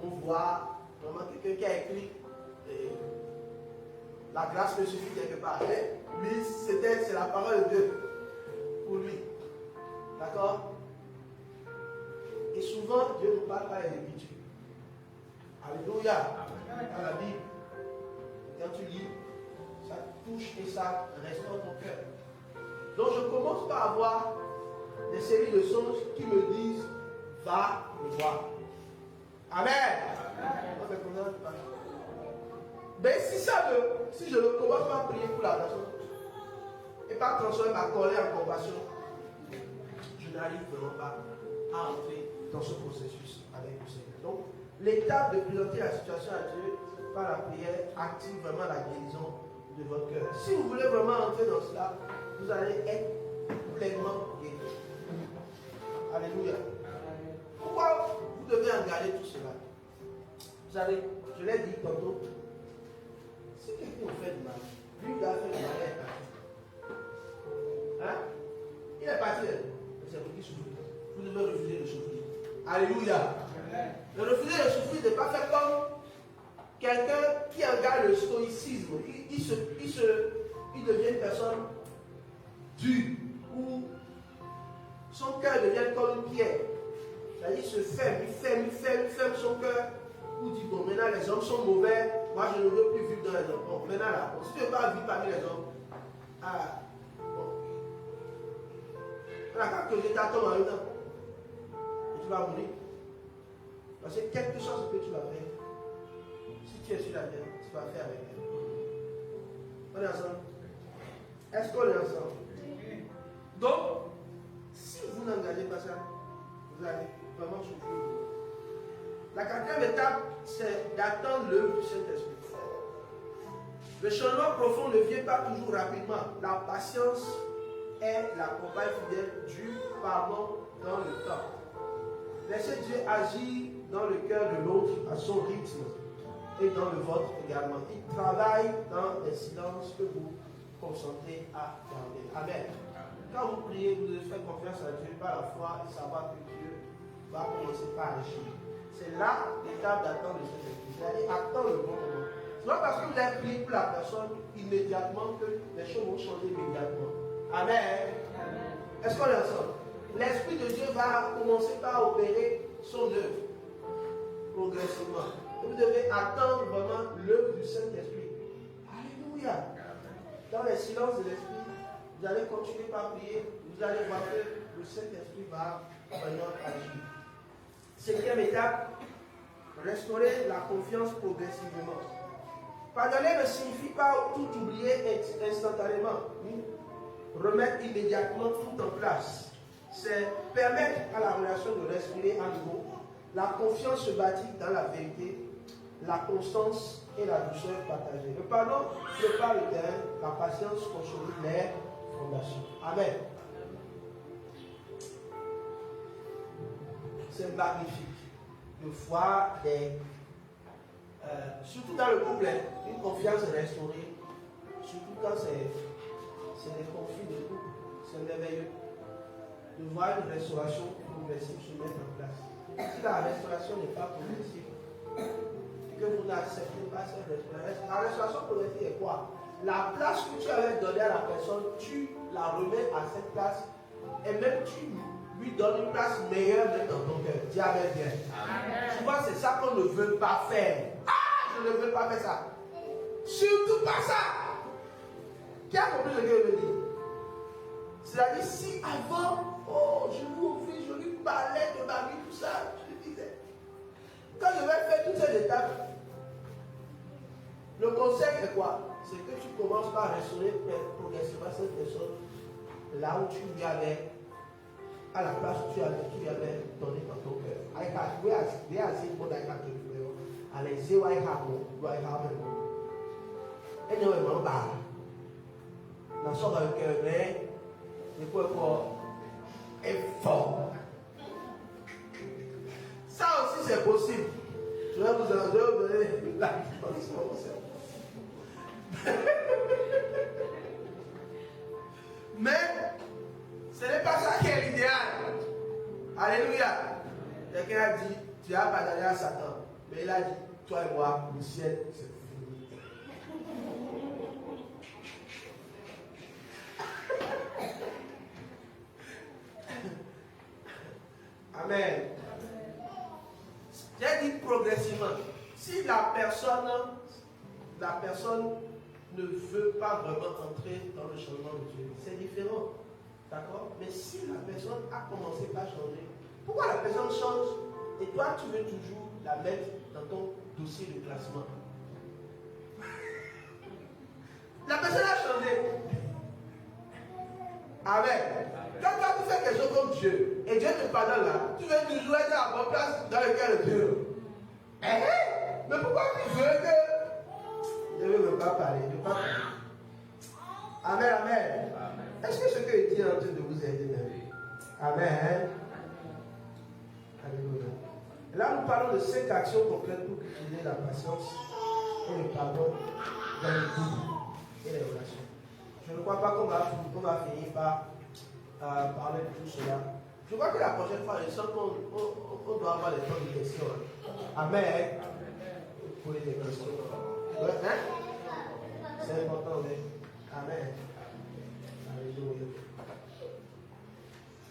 On voit vraiment quelqu'un qui a écrit la grâce me suffit quelque part. Lui, c'est la parole de Dieu pour lui. D'accord? Et souvent, Dieu nous parle par les Écritures. Alléluia. Dans la Bible, quand tu lis, ça touche et ça restaure ton cœur. Donc, je commence par avoir des séries de songes qui me disent va le voir. Amen. Mais si je ne commence pas à prier pour la personne et pas transformer ma colère en compassion, je n'arrive vraiment pas à entrer dans ce processus avec le Seigneur. Donc, l'étape de présenter la situation à Dieu par la prière active vraiment la guérison de votre cœur. Si vous voulez vraiment entrer dans cela, vous allez être pleinement guéri. Alléluia. Pourquoi vous devez engager tout cela? Vous savez, je l'ai dit tantôt, si quelqu'un vous fait du mal, lui il a fait du mal, il est parti. Hein? Il est parti, c'est pour qui souffrir. Vous devez refuser de souffrir. Alléluia. Le refuser de souffrir n'est pas fait comme quelqu'un qui engage le stoïcisme. Il devient une personne dure, où son cœur devient comme une pierre. C'est-à-dire, il se ferme son cœur. Ou dit, bon, maintenant les hommes sont mauvais, moi je ne veux plus vivre dans les hommes. Bon, maintenant là, si tu ne veux pas vivre parmi les hommes, bon. Quand que je t'attends en même temps, et tu vas mourir. Parce que quelque chose que tu vas faire, si tu es sur la terre, tu vas faire avec elle. On est ensemble? Est-ce qu'on est ensemble? Donc, si vous n'engagez pas ça, vous allez vraiment souffrir. La quatrième étape, c'est d'attendre l'œuvre du Saint-Esprit. Le changement profond ne vient pas toujours rapidement. La patience est la compagne fidèle du pardon dans le temps. Laissez Dieu agir dans le cœur de l'autre à son rythme et dans le vôtre également. Il travaille dans les silences que vous consentez à garder. Amen. Quand vous priez, vous devez faire confiance à Dieu par la foi et savoir que Dieu va commencer par agir. C'est là l'étape d'attendre de cette église. C'est-à-dire attendre le bon moment. Ce n'est pas parce que vous avez prié pour la personne immédiatement que les choses vont changer immédiatement. Amen. Est-ce qu'on est ensemble? L'Esprit de Dieu va commencer par opérer son œuvre progressivement. Et vous devez attendre vraiment l'œuvre du Saint-Esprit. Alléluia. Dans les silences de l'Esprit, vous allez continuer par prier. Vous allez voir que le Saint-Esprit va vraiment agir. Cinquième étape, restaurer la confiance progressivement. Pardonner ne signifie pas tout oublier instantanément, ni remettre immédiatement tout en place. C'est permettre à la relation de respirer à nouveau. La confiance se bâtit dans la vérité, la constance et la douceur partagée. Le pardon prépare le terrain, la patience consolide les fondations. Amen. C'est magnifique de voir surtout dans le couple, une confiance restaurée, surtout quand c'est des conflits de couple, c'est merveilleux de voir une restauration progressive se mettre en place. Si la restauration n'est pas progressive, et que vous n'acceptez pas cette restauration, la restauration progressive est quoi? La place que tu avais donnée à la personne, tu la remets à cette place, et même tu lui donnes une place meilleure même dans ton cœur. Dis Amen bien. Souvent c'est ça qu'on ne veut pas faire. Ah, je ne veux pas faire ça. Surtout pas ça. Qui a compris ce que je veux dire? C'est-à-dire si avant, je lui offrais, je lui parlais de ma vie, tout ça, je lui disais. Quand je vais faire toutes ces étapes, le conseil est quoi? C'est que tu commences par restaurer progressivement cette personne là où tu lui avais, à la place où tu lui avais donné dans ton cœur. I have, where I say what I have to do, and I say what I have, what I have. Anyway, mon bar. Dans son cœur, mais il faut être fort. Ça aussi c'est possible. Je vais vous donner la réponse. Mais ce n'est pas ça qui est l'idéal. Alléluia. Quelqu'un a dit, tu as pardonné à Satan. Mais il a dit, toi et moi, le ciel, c'est fini. Amen. J'ai dit progressivement. Si la personne ne veut pas vraiment entrer dans le changement de Dieu, c'est différent. D'accord? Mais si la personne a commencé par changer, pourquoi la personne change et toi tu veux toujours la mettre dans ton dossier de classement? La personne a changé. Amen. Quand toi tu fais quelque chose comme Dieu et Dieu te pardonne là, tu veux toujours être à la bonne place dans le cœur de Dieu. Mais pourquoi tu veux que... Je ne veux pas parler, je ne veux pas parler. Amen, amen. Est-ce que ce que Dieu est en train de vous aider même? Amen. Alléluia. Là, nous parlons de 5 actions concrètes pour cultiver la patience et le pardon dans le couple et les relations. Je ne crois pas qu'on va finir par parler de tout cela. Je crois que la prochaine fois, je sens qu'on doit avoir des temps de questions. Amen. Pour les questions. Hein? C'est important, oui. Amen. Alléluia.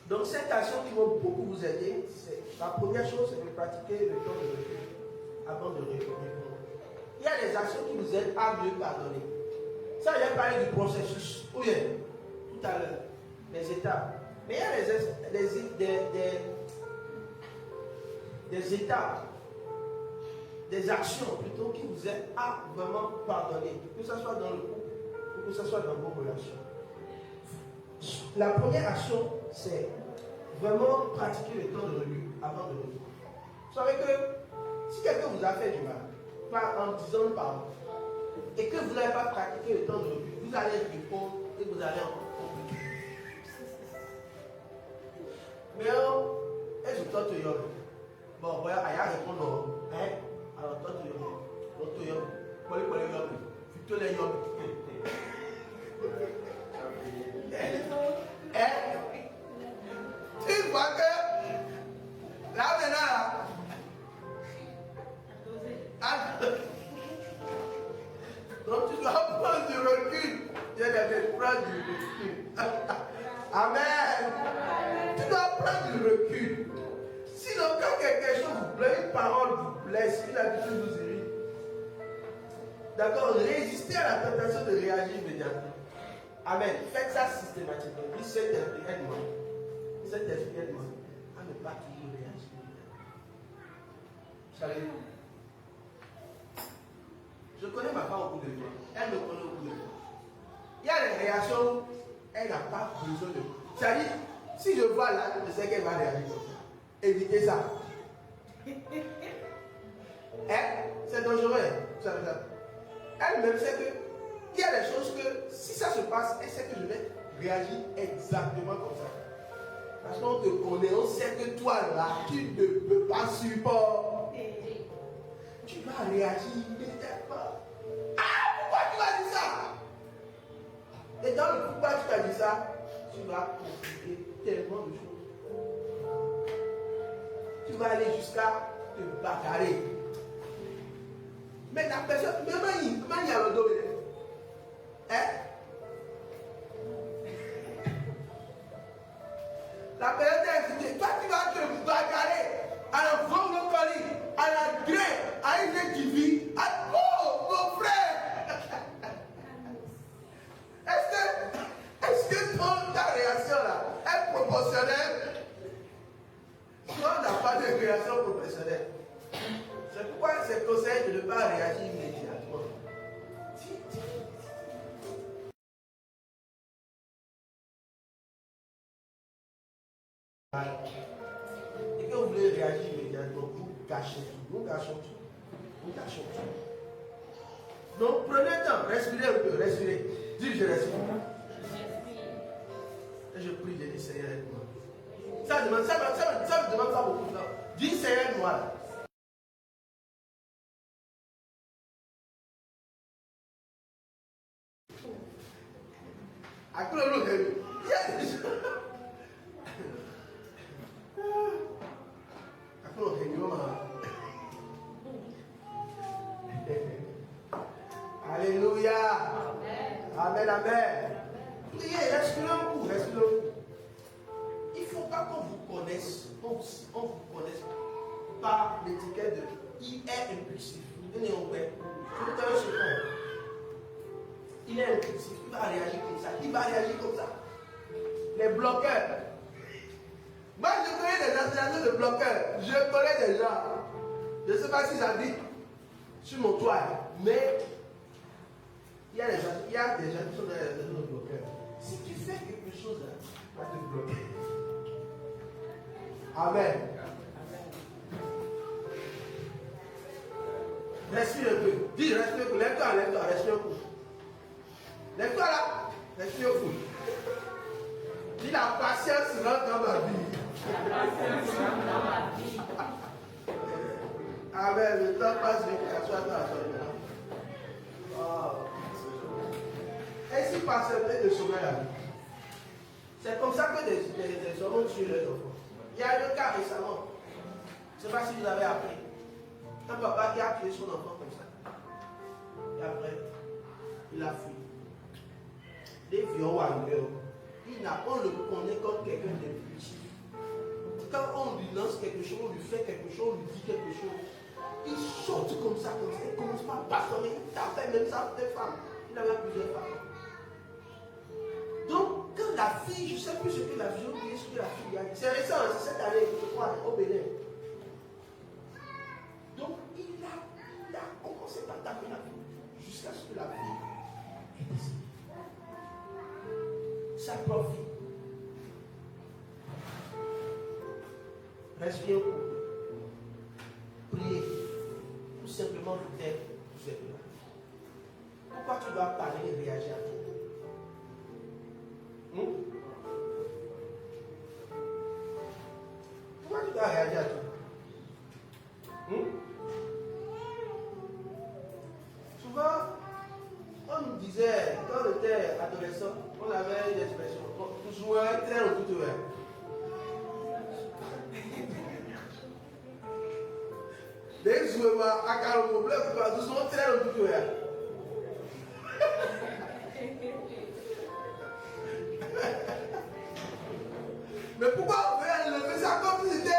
Donc, cette action qui va beaucoup vous aider, la première chose, c'est de pratiquer le temps de refus avant de répondre. Il y a des actions qui vous aident à mieux pardonner. Ça, j'ai parlé du processus. Oui, tout à l'heure, les étapes. Mais il y a des étapes, des actions plutôt qui vous aident à vraiment pardonner, que ce soit dans le couple ou que ce soit dans vos relations. La première action, c'est vraiment pratiquer le temps de refus avant de répondre. Vous savez que si quelqu'un vous a fait du mal, en disant pardon, et que vous n'avez pas pratiqué le temps de repos, vous allez répondre et vous allez encore compliquer. Mais est-ce que toi tu es bon, voilà, il y a répondre. Alors toi tu es donc tu es pour les plutôt les tu vois que là maintenant, donc tu dois prendre du recul. Tu dois prendre du recul. Amen. Tu dois prendre du recul. Sinon, quand quelque chose vous plaît, une parole vous blesse, une habitude vous irrite. D'accord, résistez à la tentation de réagir immédiatement. Amen. Faites ça systématiquement. Dis cet esprit, aide-moi. Cet esprit, aide-moi à ne pas toujours réagir immédiatement. Salut. Je connais ma femme au bout de moi. Elle me connaît au bout de moi. Il y a des réactions, elle n'a pas besoin de. C'est-à-dire, si je vois là, je sais qu'elle va réagir comme ça. Évitez ça. C'est dangereux. Elle-même sait que il y a des choses que si ça se passe, elle sait que je vais réagir exactement comme ça. Parce qu'on te connaît, on sait que toi là, tu ne peux pas supporter. Tu vas réagir immédiatement. Ah, pourquoi tu m'as dit ça? Et dans le pourquoi tu t'as dit ça, tu vas compliquer tellement de choses. Tu vas aller jusqu'à te bagarrer. Mais la personne, même il y a le dos. La personne t'a invité, toi tu vas te bagarrer à la brocoli, à la graine, à une qui vit, à mon frère. Est-ce que ta réaction là est proportionnelle? Si on n'a pas de réaction proportionnelle, c'est pourquoi c'est conseillé de ne pas réagir immédiatement. Et que vous voulez réagir immédiatement, vous cachez tout. Nous cachons tout. Nous cachons tout. Donc prenez le temps, respirez un peu, respirez. Dis je respire. Et je prie, je dis Seigneur, aide-moi. Ça me demande pas beaucoup de temps. Dis Seigneur, aide-moi. À tout le monde, alléluia. Amen, amen. Priez, respirez un coup, respirez un coup. Il ne faut pas qu'on vous connaisse, on vous connaisse par l'étiquette de il est impulsif. Il est impulsif, il va réagir comme ça, il va réagir comme ça. Les bloqueurs. Moi, je connais des associations de bloqueurs. Je connais des gens. Je ne sais pas si j'habite sur mon toit, mais il y a des gens qui sont dans les associations de bloqueurs. Si tu fais quelque chose, tu vas te bloquer. Amen. Respire un peu. Dis, respire un peu. Lève-toi, respire un peu. Lève-toi là, respire un peu. Dis, la patience rentre dans ma vie. Amen. Le temps passe vite. Assois-toi. Ainsi persévérer de sauver la vie. C'est comme ça que des hommes ont tué leurs enfants. Il y a eu un cas récemment. Je ne sais pas si vous avez appris. Un papa qui a tué son enfant comme ça. Et après, il a fui. Des violons à l'heure. On le connaît comme quelqu'un d'impulsif. Quand on lui lance quelque chose, on lui fait quelque chose, on lui dit quelque chose, il saute comme ça. Il commence pas à bastonner. Il a fait même ça pour des femmes. Il avait plusieurs femmes. Donc, quand la fille, je ne sais plus ce que la fille dit, ce que la fille a dit. C'est récent, c'est cette année, je crois, au Bénin. Donc, il a commencé par taper la fille, jusqu'à ce que la fille est décédée. Sa propre fille. Respirez un coup. Priez. Tout simplement vous taire, vous êtes là. Pourquoi tu dois parler et réagir à tout? Pourquoi tu dois réagir à tout? Souvent, on nous disait, quand on était adolescent, on avait une expression, on jouait un train au tout ouvert. Dès que je jouais à Carlo Problème, nous sommes très au tout ouvert. Mais pourquoi on veut enlever ça comme si c'était un...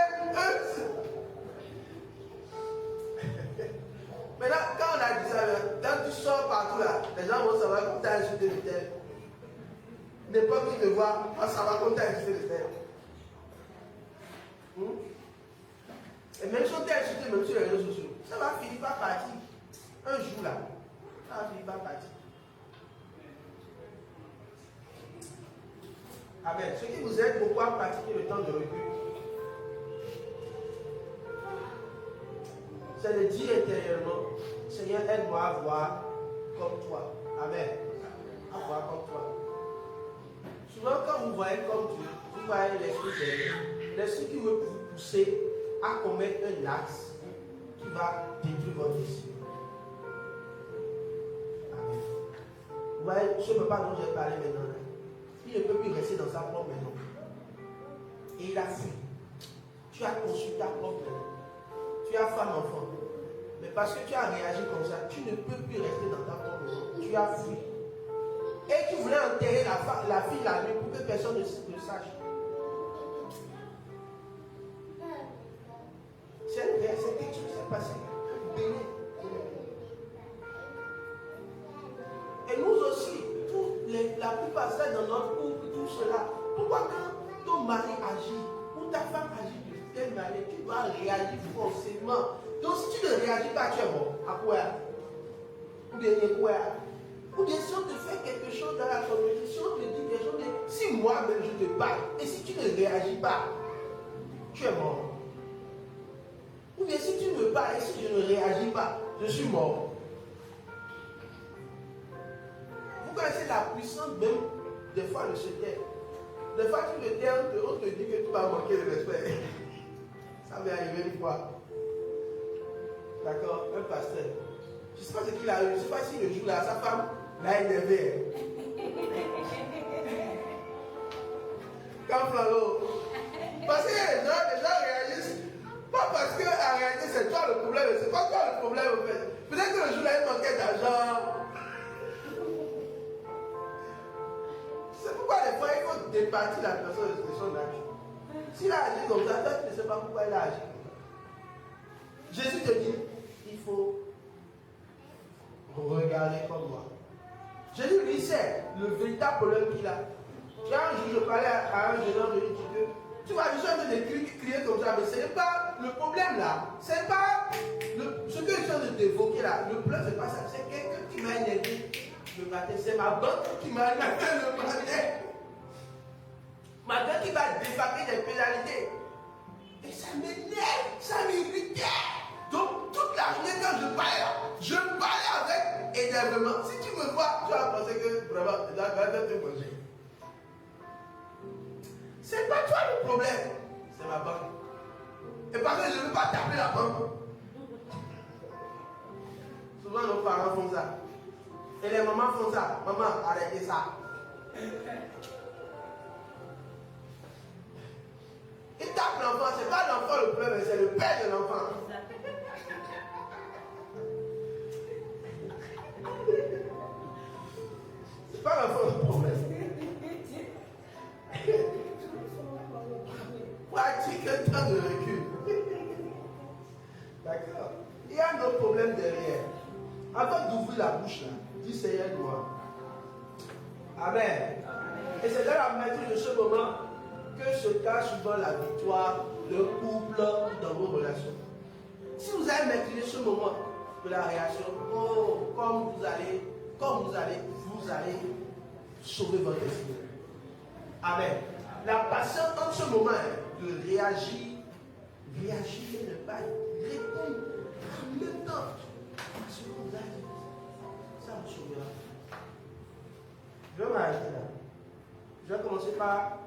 Maintenant, quand on a dit ça, quand tu sors partout là, les gens vont savoir que tu as insulté le tel. N'importe qui te voit, va savoir que tu as insulté le tel. Et même si on t'a insulté, même sur les réseaux sociaux, ça va finir par partir. Un jour là, ça va finir par partir. Amen. Ce qui vous aide beaucoup à pratiquer le temps de recul, c'est de dire intérieurement, Seigneur, aide-moi à voir comme toi. Amen. À voir comme toi. Souvent, quand vous voyez comme Dieu, vous voyez l'esprit derrière. L'esprit qui veut vous pousser à commettre un acte qui va détruire votre destinée. Amen. Vous voyez, ce papa dont j'ai parlé maintenant, il ne peut plus rester dans sa propre maison. Et il a fui. Tu as construit ta propre maison. Tu as femme, enfant. Mais parce que tu as réagi comme ça, tu ne peux plus rester dans ta propre maison. Tu as fui. Et tu voulais enterrer la fille la nuit pour que personne ne sache. C'est quelque chose qui s'est passé. Et nous aussi, la plupart c'est dans notre couple, tout cela. Pourquoi quand ton mari agit ou ta femme agit de telle manière, tu dois réagir forcément. Donc si tu ne réagis pas, tu es mort. À quoi? Ou bien quoi? Ou bien si on te fait quelque chose dans la communauté, si on te dit quelque chose, si moi-même je te parle, et si tu ne réagis pas, tu es mort. Ou bien si tu me parles et si je ne réagis pas, je suis mort. Vous connaissez la puissance même des fois de se taire. Des fois tu te tais, on te dit que tu vas manquer de respect. Ça m'est arrivé une fois. D'accord, un pasteur. Je ne sais pas ce qu'il a eu, je ne sais pas si le jour là, sa femme l'a énervé. Quand Flalo. Parce que les gens réagissent. Pas parce qu'en réalité c'est toi le problème, c'est pas toi le problème en fait. Peut-être que le jour là il manquait d'argent. C'est pourquoi des fois il faut départir la personne de son action. S'il a agi comme ça, toi tu ne sais pas pourquoi il a agi. Jésus te dit, il faut regarder comme moi. Jésus lui sait le véritable problème qu'il a. Tu as un jour, je parlais à un jeune homme, je lui dis que tu vas juste en train de crier comme ça, mais ce n'est pas le problème là. Ce n'est pas ce que je suis en train d'évoquer là. Le problème, ce n'est pas ça. C'est quelqu'un qui m'a énervé le matin. C'est ma banque qui m'a énervé le matin. Ma banque qui va défaquer des pénalités. Et ça m'énerve, ça m'irritait. Donc, toute la journée, quand je parlais avec énervement. Si tu me vois, tu vas penser que vraiment, tu dois te manger. C'est pas toi le problème, c'est ma banque. Et parce que je ne veux pas taper la banque. Souvent nos parents font ça. Et les mamans font ça. Maman, arrêtez ça. Ils tapent l'enfant, c'est pas l'enfant le problème, c'est le père de l'enfant. C'est pas l'enfant le problème. Pratique un temps de recul. D'accord. Il y a un autre problème derrière. Avant d'ouvrir la bouche là, dis Seigneur moi. Amen. Et c'est dans la maîtrise de ce moment que se cache souvent la victoire, le couple ou dans vos relations. Si vous avez maîtrisé ce moment de la réaction, oh, comme vous allez sauver votre destinée. Amen. La patience en ce moment de réagir et ne pas répondre en même temps à ce qu'on a dit. Ça ça vous sauvera. Je vais m'arrêter là. Je vais commencer par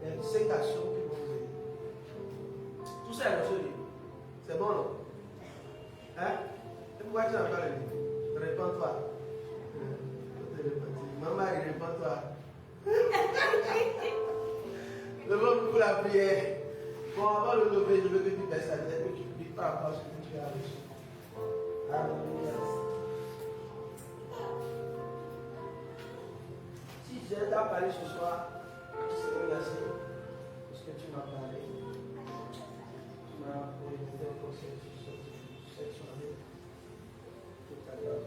les 5 actions qui vont vous aider. Tout ça est dans ce livre. C'est bon, non? Hein? Et pourquoi tu n'as pas le livre? Réponds-toi. Maman, réponds-toi. Levons-nous pour la prière. Bon, avant de lever, je veux que tu baisses la tête et que tu pries par rapport à ce que tu as reçu. Alléluia. Si j'ai à parler ce soir, c'est merci parce que tu m'as parlé. Tu m'as appris des conseils sur cette soirée. Tout à l'heure.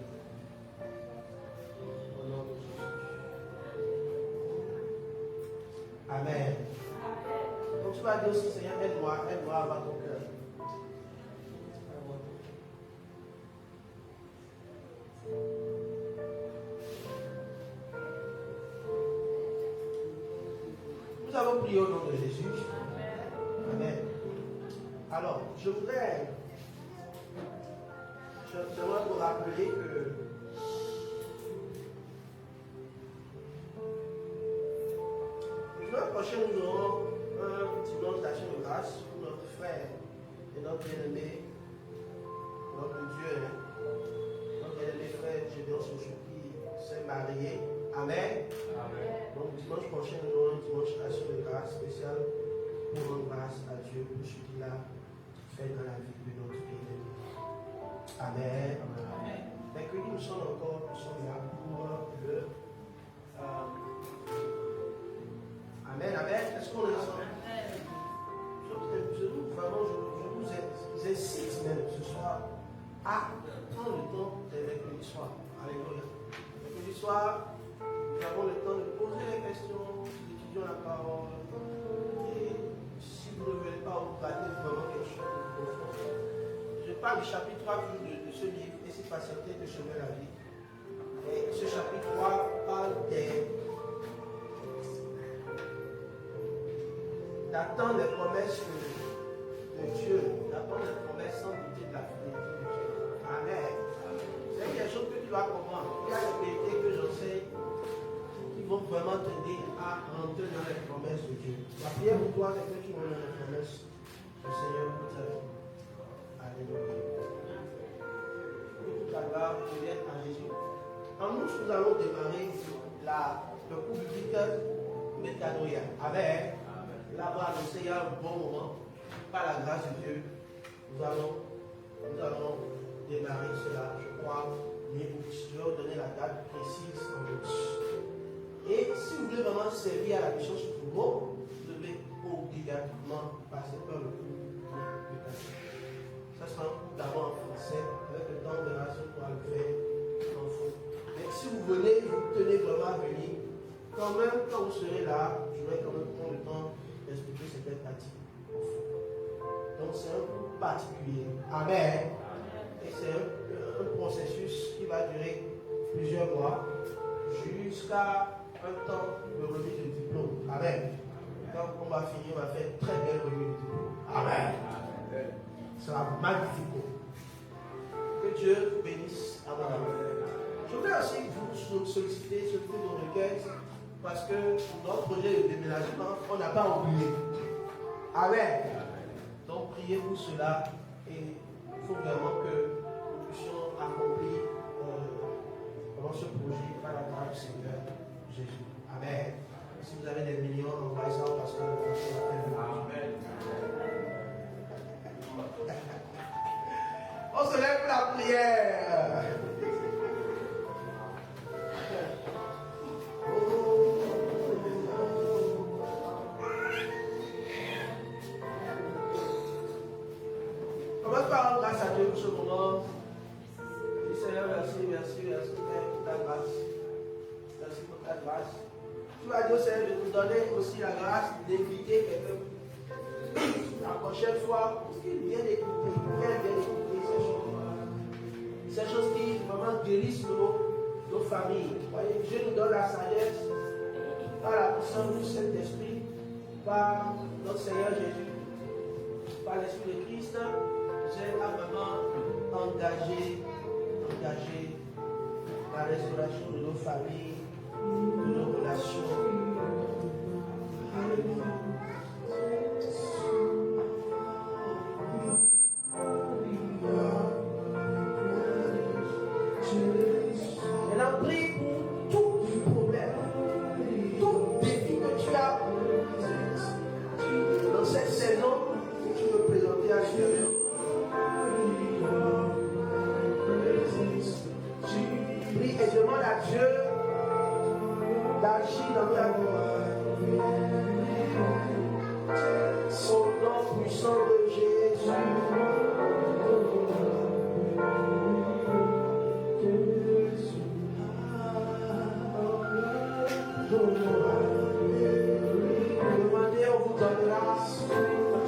Au nom de Jésus. Amen. Donc tu vas dire aussi, Seigneur, aide-moi à avoir ton cœur. Nous avons prié au nom de Jésus. Amen. Alors, j'aimerais vous rappeler que la semaine prochaine, nous aurons un dimanche d'action de grâce pour notre frère et notre bien-aimé, notre Dieu, notre bien-aimé frère Gédéon Sochou qui s'est marié. Amen. Amen. Donc dimanche prochain, nous aurons un dimanche d'action de grâce spécial pour rendre grâce à Dieu pour ce qu'il a fait dans la vie de notre bien-aimé. Amen. Amen. Mercredi, nous sommes là pour le... Amen, amen. Est-ce qu'on est ensemble? Je vous incite même ce soir à prendre le temps de mercredi soir. Alléluia. Mercredi soir, nous avons le temps de poser les questions, d'étudier la parole. Et si vous ne voulez pas vous battre vraiment quelque chose de profond. Je parle du chapitre 3 de ce livre, et c'est facilité de sauver la vie. Et ce chapitre 3 parle d'attendre les promesses de Dieu, d'attendre les promesses sans douter de la fidélité de Dieu. Amen. C'est quelque chose que tu dois comprendre. Il y a des vérités que j'enseigne qui vont vraiment t'aider à rentrer dans les promesses de Dieu. La prière pour toi, c'est que tu rentres dans les promesses du Seigneur pour ta vie. Alléluia. Que toute la gloire revienne à Jésus. En nous allons démarrer le cours biblique Métanoïa. Amen. Là-bas, annoncé il y a un bon moment, par la grâce de Dieu, nous allons démarrer cela, je crois, mi-août. Je vais vous donner la date précise en août. Et si vous voulez vraiment servir à la mission sur Togo, vous devez obligatoirement passer par le cours de métanoïa. Ça sera un cours d'abord en français, avec le temps de raison pour le faire en fond. Mais si vous venez, vous tenez vraiment à venir, quand même, quand vous serez là, je vais quand même prendre le temps d'expliquer cette pratique au fond. Donc c'est un cours particulier. Amen. Et c'est un processus qui va durer plusieurs mois jusqu'à un temps de remise de diplôme. Amen. Quand on va finir, on va faire très belle remise de diplôme. Amen. Ça sera magnifique. Que Dieu bénisse. Amen. Je voudrais aussi vous solliciter ce coup de requête. Parce que notre projet de déménagement, on n'a pas oublié. Amen. Donc priez pour cela et il faut vraiment que nous puissions accomplir ce projet par la grâce du Seigneur Jésus. Amen. Si vous avez des millions, envoyez ça parce que Amen. On se lève pour la prière. Grâce à Dieu pour ce moment. Seigneur, merci pour ta grâce. Merci pour ta grâce. Tu vas dire, Seigneur, de nous donner aussi la grâce d'éviter quelqu'un. La prochaine fois, pour qu'il vienne écouter, ces choses qui vraiment guérissent nos familles. Voyez, Dieu nous donne la sagesse par la puissance du Saint-Esprit, par notre Seigneur Jésus, par l'Esprit de Christ. J'ai vraiment engagé ma la restauration de nos familles, de nos relations. Alléluia. Maintenant, prie pour tout problème, tout défi que tu as dans cette saison que tu veux présenter à l'extérieur. Prie et demande à Dieu d'agir dans ta vie. Au nom puissant de Jésus. Demandez, on vous donnera.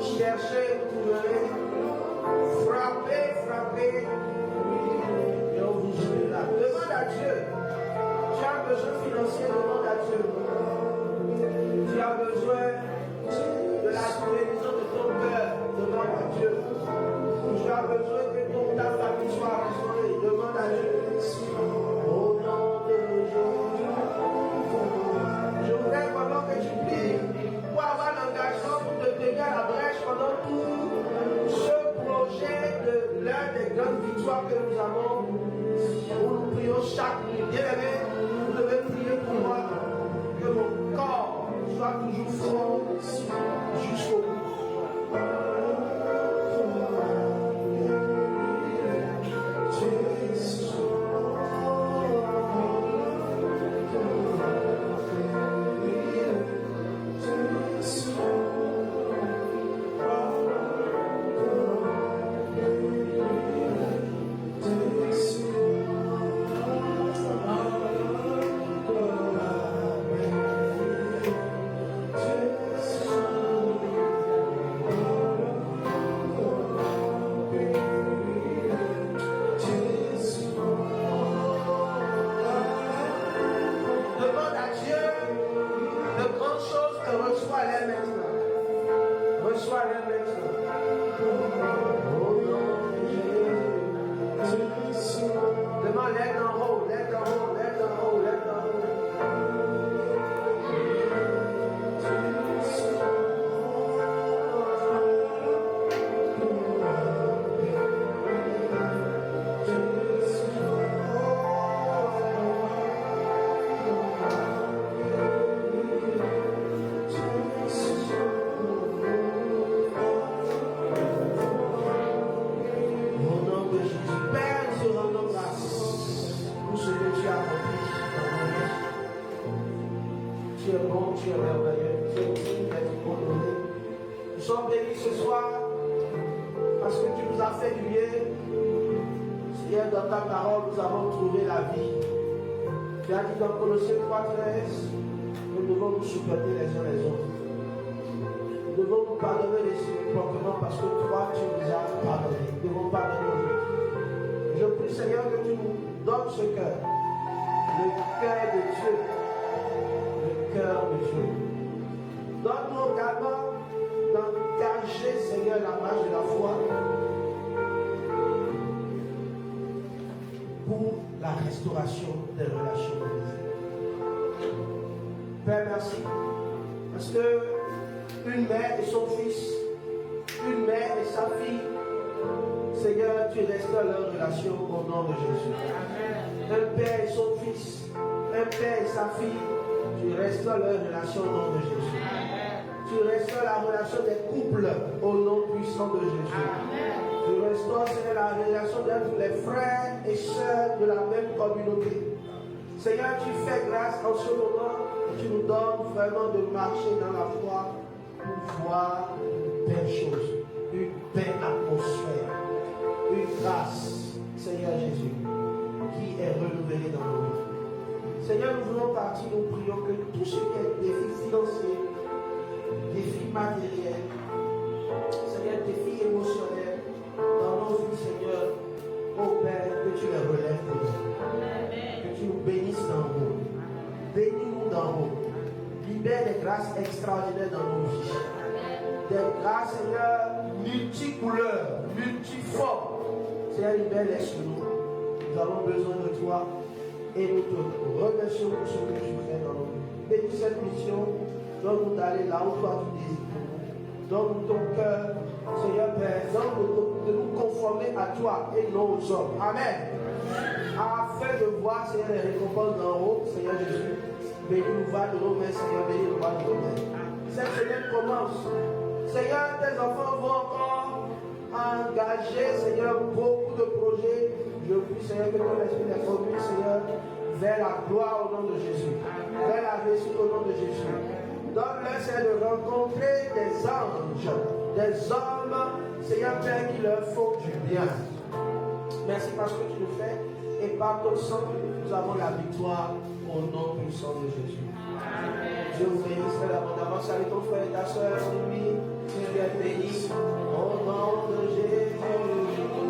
Cherchez, vous trouverez. Frappez, et on vous ouvrira. Demande à Dieu. Tu as besoin financier, demande à Dieu. Tu as besoin de la guérison de ton cœur, demande à Dieu. Tu as besoin que ta famille soit restaurée, demande à Dieu. Au nom de Jésus. Je voudrais vraiment que tu pries pour avoir l'engagement pour te tenir à la brèche pendant tout ce projet de l'un des grandes victoires que nous avons. Nous prions chaque nuit. Bien-aimé, vous devez prier pour moi que mon corps soit toujours fort jusqu'au bout. Des relations. Père, merci. Parce que une mère et son fils, une mère et sa fille, Seigneur, tu restaures leur relation au nom de Jésus. Un père et son fils, un père et sa fille, tu restaures leur relation au nom de Jésus. Tu restaures la relation des couples au nom puissant de Jésus. Tu restaures, Seigneur, la relation d'entre les frères et sœurs de la même communauté. Seigneur, tu fais grâce en ce moment et tu nous donnes vraiment de marcher dans la foi pour voir une belle chose, une belle atmosphère, une grâce, Seigneur Jésus, qui est renouvelée dans nos vies. Seigneur, nous voulons partir, nous prions que tout ce qui est défi financier, défi matériel, Seigneur, défi émotionnel, dans nos vies, Seigneur, ô Père, que tu les relèves pour nous. Que tu nous bénisses d'en haut. Bénis-nous d'en haut. Libère des grâces extraordinaires dans nos vies. Des grâces, Seigneur, multicouleurs, multiformes. Seigneur, libère-les sur nous. Nous avons besoin de toi. Et nous te remercions pour ce que tu fais dans nos vies. Bénis cette mission. Donne-nous d'aller là où toi tu désires. Donne-nous ton cœur, Seigneur Père. Donne-nous de nous conformer à toi et non aux hommes. Amen. Afin de voir, Seigneur, les récompenses d'en haut, Seigneur Jésus. Bénis-nous, va de nos mains, Seigneur. Bénis-nous, va de nos mains. Cette semaine commence. Seigneur, tes enfants vont encore engager, Seigneur, beaucoup de projets. Je prie, Seigneur, que ton esprit les conduise, Seigneur, vers la gloire au nom de Jésus. Vers la réussite au nom de Jésus. Donne-leur, Seigneur, de rencontrer des anges, des hommes, Seigneur Père, qui leur font du bien. Merci parce que tu le fais. Et par ton sang, nous avons la victoire au nom puissant de Jésus. Dieu vous bénisse abondamment. Salut ton frère et ta soeur, lui, tu es béni au nom de Jésus.